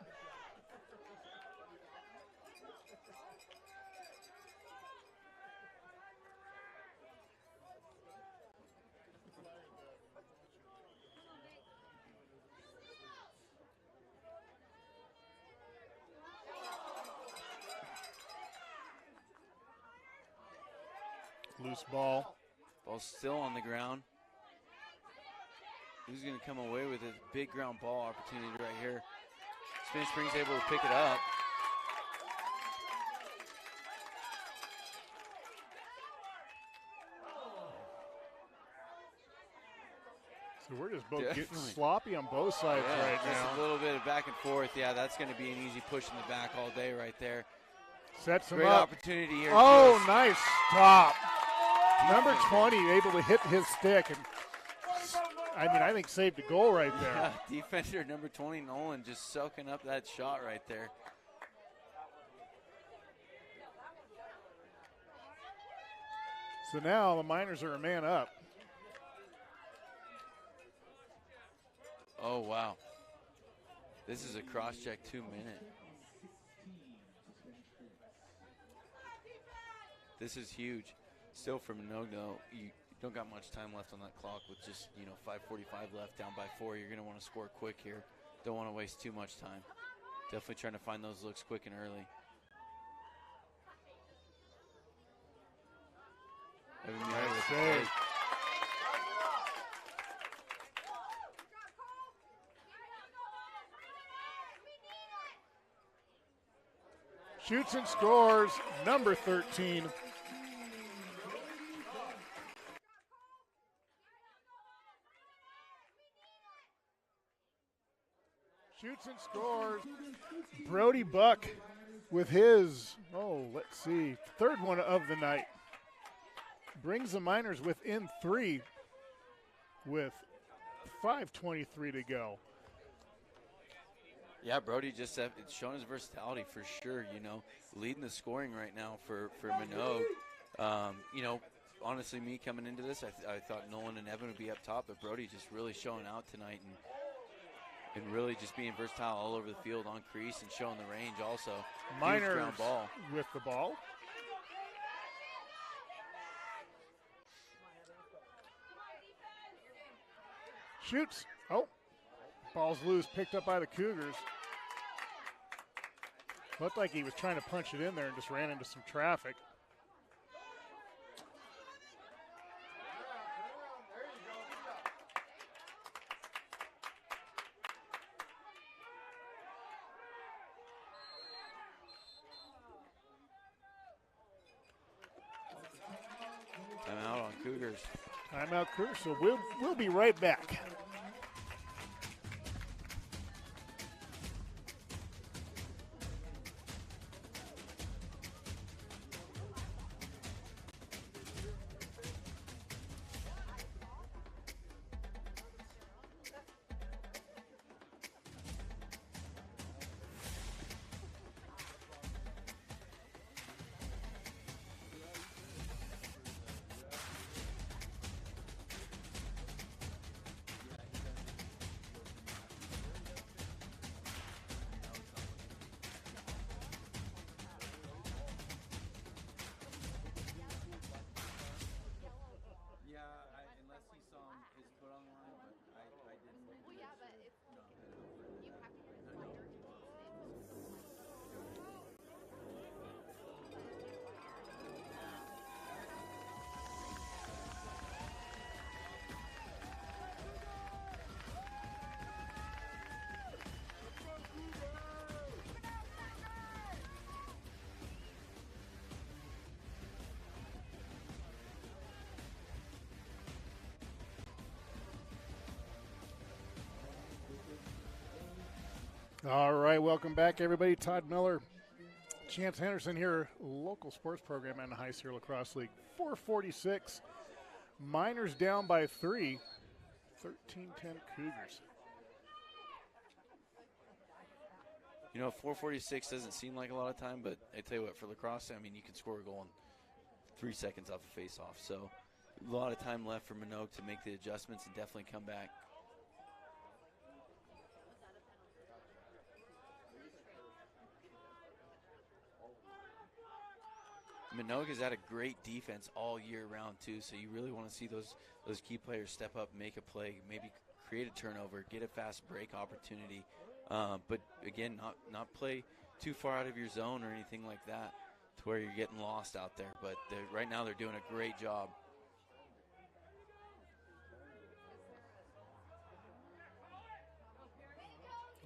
Loose ball. Ball's still on the ground. Who's going to come away with a big ground ball opportunity right here? Spanish Springs able to pick it up. So we're just both getting sloppy on both sides right just now. A little bit of back and forth. Yeah, that's going to be an easy push in the back all day right there. Sets him Great up. Opportunity here. Oh, nice stop. Number 20 able to hit his stick, and I think saved a goal right there. Yeah, defender number 20, Nolan, just soaking up that shot right there. So now the Miners are a man up. Oh, wow. This is a cross-check 2-minute. This is huge. Still for Manogue, though, you don't got much time left on that clock with just, 5:45 left, down by 4. You're going to want to score quick here. Don't want to waste too much time. Definitely trying to find those looks quick and early. Nice save. Shoots and scores, number 13. Shoots and scores. Brody Buck with his, third one of the night. Brings the Miners within 3 with 5:23 to go. Yeah, Brody just it's shown his versatility for sure, leading the scoring right now for Manogue. Honestly, me coming into this, I thought Nolan and Evan would be up top, but Brody just really showing out tonight and really just being versatile all over the field on crease and showing the range also. Miners ground ball. With the ball. Shoots. Oh, ball's loose, picked up by the Cougars. Looked like he was trying to punch it in there and just ran into some traffic. Timeout on Cougars. Timeout Cougars, so we'll be right back. All right, welcome back, everybody. Todd Miller, Chance Henderson here, local sports program in the High Sierra Lacrosse League. 446, Miners down by 3, 13-10 Cougars. You know, 446 doesn't seem like a lot of time, but I tell you what, for lacrosse, I mean, you can score a goal in 3 seconds off a face-off. So a lot of time left for Manogue to make the adjustments and definitely come back. Manogue has had a great defense all year round too, so you really want to see those key players step up, make a play, maybe create a turnover, get a fast break opportunity, but again, not play too far out of your zone or anything like that to where you're getting lost out there. But right now they're doing a great job.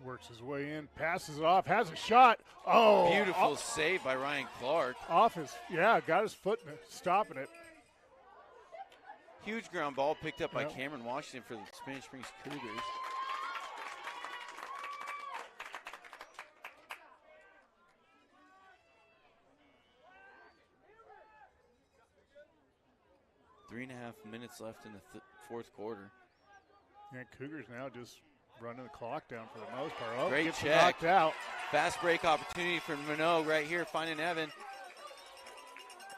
Works his way in, passes it off, has a shot. Oh, Beautiful save by Ryan Clark. Off his, got his foot in it, stopping it. Huge ground ball picked up by Cameron Washington for the Spanish Springs Cougars. Three and a half minutes left in the fourth quarter. Yeah, Cougars now just running the clock down for the most part. Oh, great gets check. knocked out. Fast break opportunity for Manogue right here, finding Evan.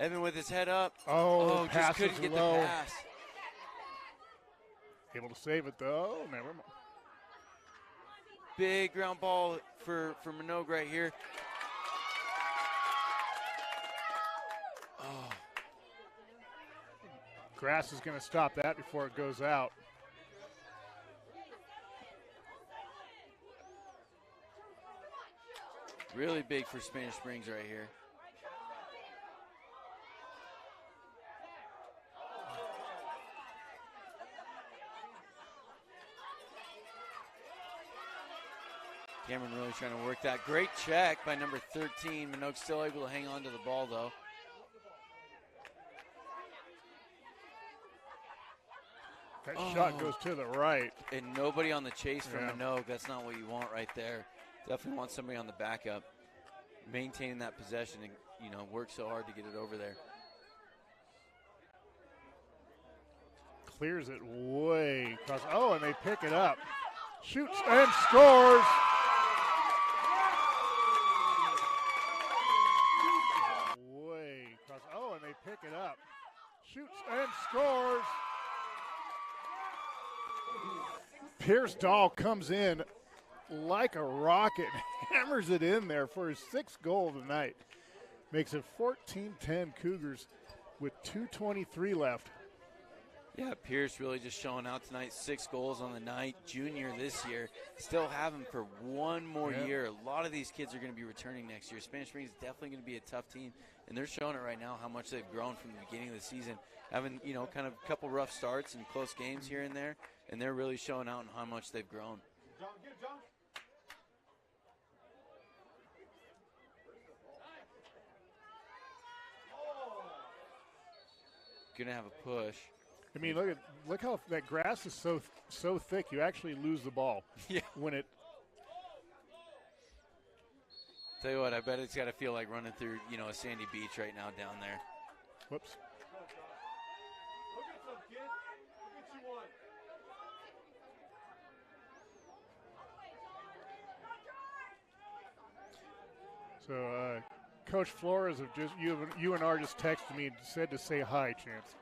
Evan with his head up. Oh, just couldn't get low. the pass. Able to save it though. Never mind. Big ground ball for Manogue right here. Oh. Grass is going to stop that before it goes out. Really big for Spanish Springs right here. Cameron really trying to work that. Great check by number 13. Manogue still able to hang on to the ball, though. That shot goes to the right. And nobody on the chase from Manogue. That's not what you want right there. Definitely want somebody on the backup. Maintaining that possession and, work so hard to get it over there. Clears it way across. Oh, and they pick it up. Shoots and scores. Way across. Oh, and they pick it up. Shoots and scores. Pierce Dahl comes in like a rocket, hammers it in there for his 6th goal of the night. Makes it 14-10 Cougars with 2:23 left. Yeah, Pierce really just showing out tonight. 6 goals on the night. Junior this year. Still have him for one more year. A lot of these kids are going to be returning next year. Spanish Springs is definitely going to be a tough team, and they're showing it right now how much they've grown from the beginning of the season. Having, kind of a couple rough starts and close games here and there, and they're really showing out in how much they've grown. Going to have a push. I mean, look how that grass is so thick. You actually lose the ball. Yeah. When it. Tell you what, I bet it's got to feel like running through, a sandy beach right now down there. Whoops. Look at some kid. Look at you one. So, Coach Flores of UNR just texted me and said to say hi, Chance.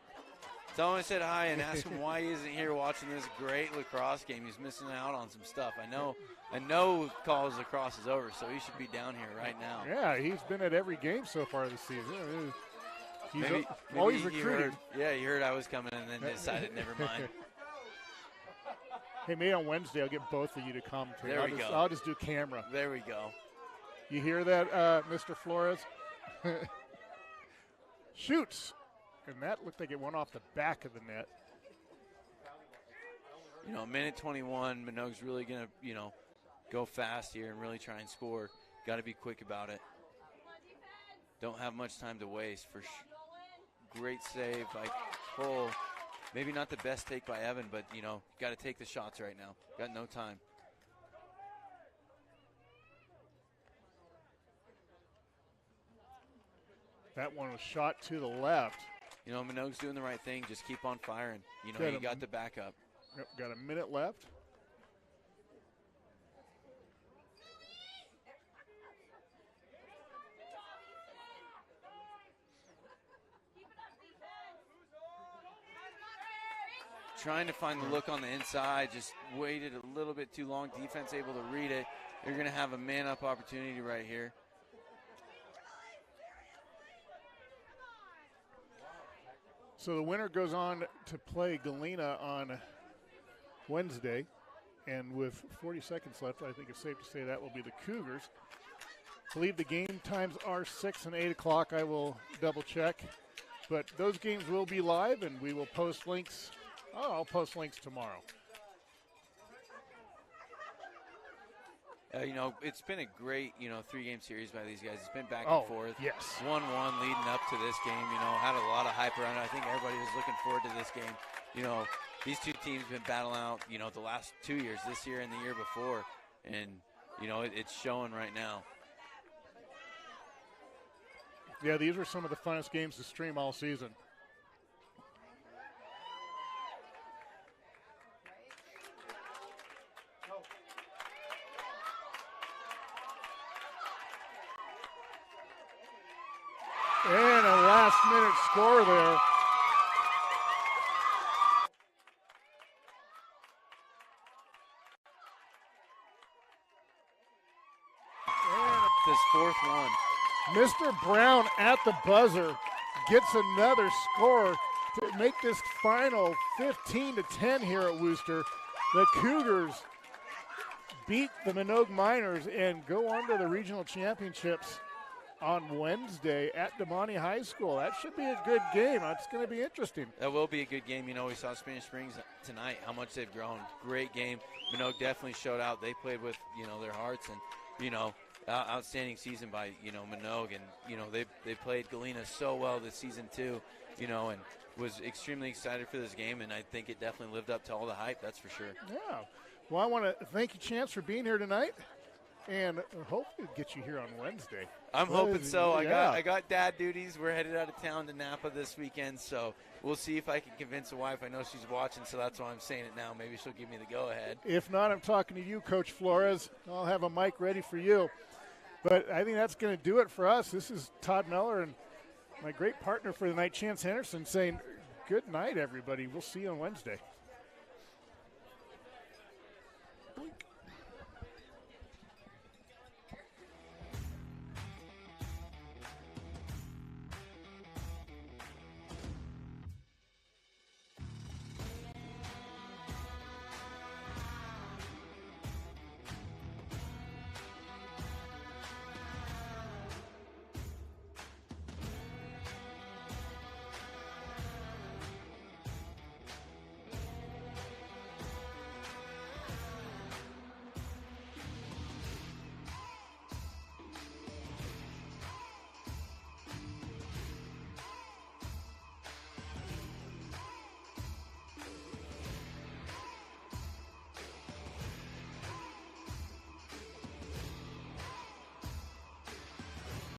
Tell him I said hi and ask him why he isn't here watching this great lacrosse game. He's missing out on some stuff. I know college lacrosse is over, so he should be down here right now. Yeah, he's been at every game so far this season. He's maybe always he recruiting. He heard I was coming and then decided never mind. Hey, maybe on Wednesday I'll get both of you to commentate. There we go. I'll just do camera. There we go. You hear that, Mr. Flores? Shoots. And that looked like it went off the back of the net. Minute 21, Manogue's really going to, go fast here and really try and score. Got to be quick about it. Don't have much time to waste. Great save by Cole. Maybe not the best take by Evan, but, got to take the shots right now. Got no time. That one was shot to the left. You know, Manogue's doing the right thing. Just keep on firing. You know, Got you him. got the backup. Yep, got a minute left. Trying to find the look on the inside, just waited a little bit too long. Defense able to read it. You're going to have a man-up opportunity right here. So the winner goes on to play Galena on Wednesday. And with 40 seconds left, I think it's safe to say that will be the Cougars. I believe the game times are 6 and 8 o'clock. I will double check. But those games will be live, and we will post links. I'll post links tomorrow. You know, it's been a great, 3-game series by these guys. It's been back and forth. Yes. 1-1 leading up to this game. You know, had a lot of hype around it. I think everybody was looking forward to this game. You know, these two teams have been battling out, the last 2 years, this year and the year before. And, it's showing right now. Yeah, these were some of the funnest games to stream all season. And a last-minute score there. This fourth one. Mr. Brown at the buzzer gets another score to make this final 15-10 here at Wooster. The Cougars beat the Manogue Miners and go on to the regional championships on Wednesday at Damani High School. That should be a good game. It's going to be interesting. That will be a good game. We saw Spanish Springs tonight, how much they've grown. Great game. Manogue definitely showed out. They played with, their hearts and, outstanding season by, Manogue. And, they played Galena so well this season too, and was extremely excited for this game. And I think it definitely lived up to all the hype, that's for sure. Yeah. Well, I want to thank you, Chance, for being here tonight. And hopefully get you here on Wednesday. I'm hoping so. Yeah. I got dad duties. We're headed out of town to Napa this weekend, so we'll see if I can convince the wife. I know she's watching, so that's why I'm saying it now. Maybe she'll give me the go-ahead. If not, I'm talking to you, Coach Flores. I'll have a mic ready for you. But I think that's going to do it for us. This is Todd Miller and my great partner for the night, Chance Henderson, saying good night, everybody. We'll see you on Wednesday. Blink.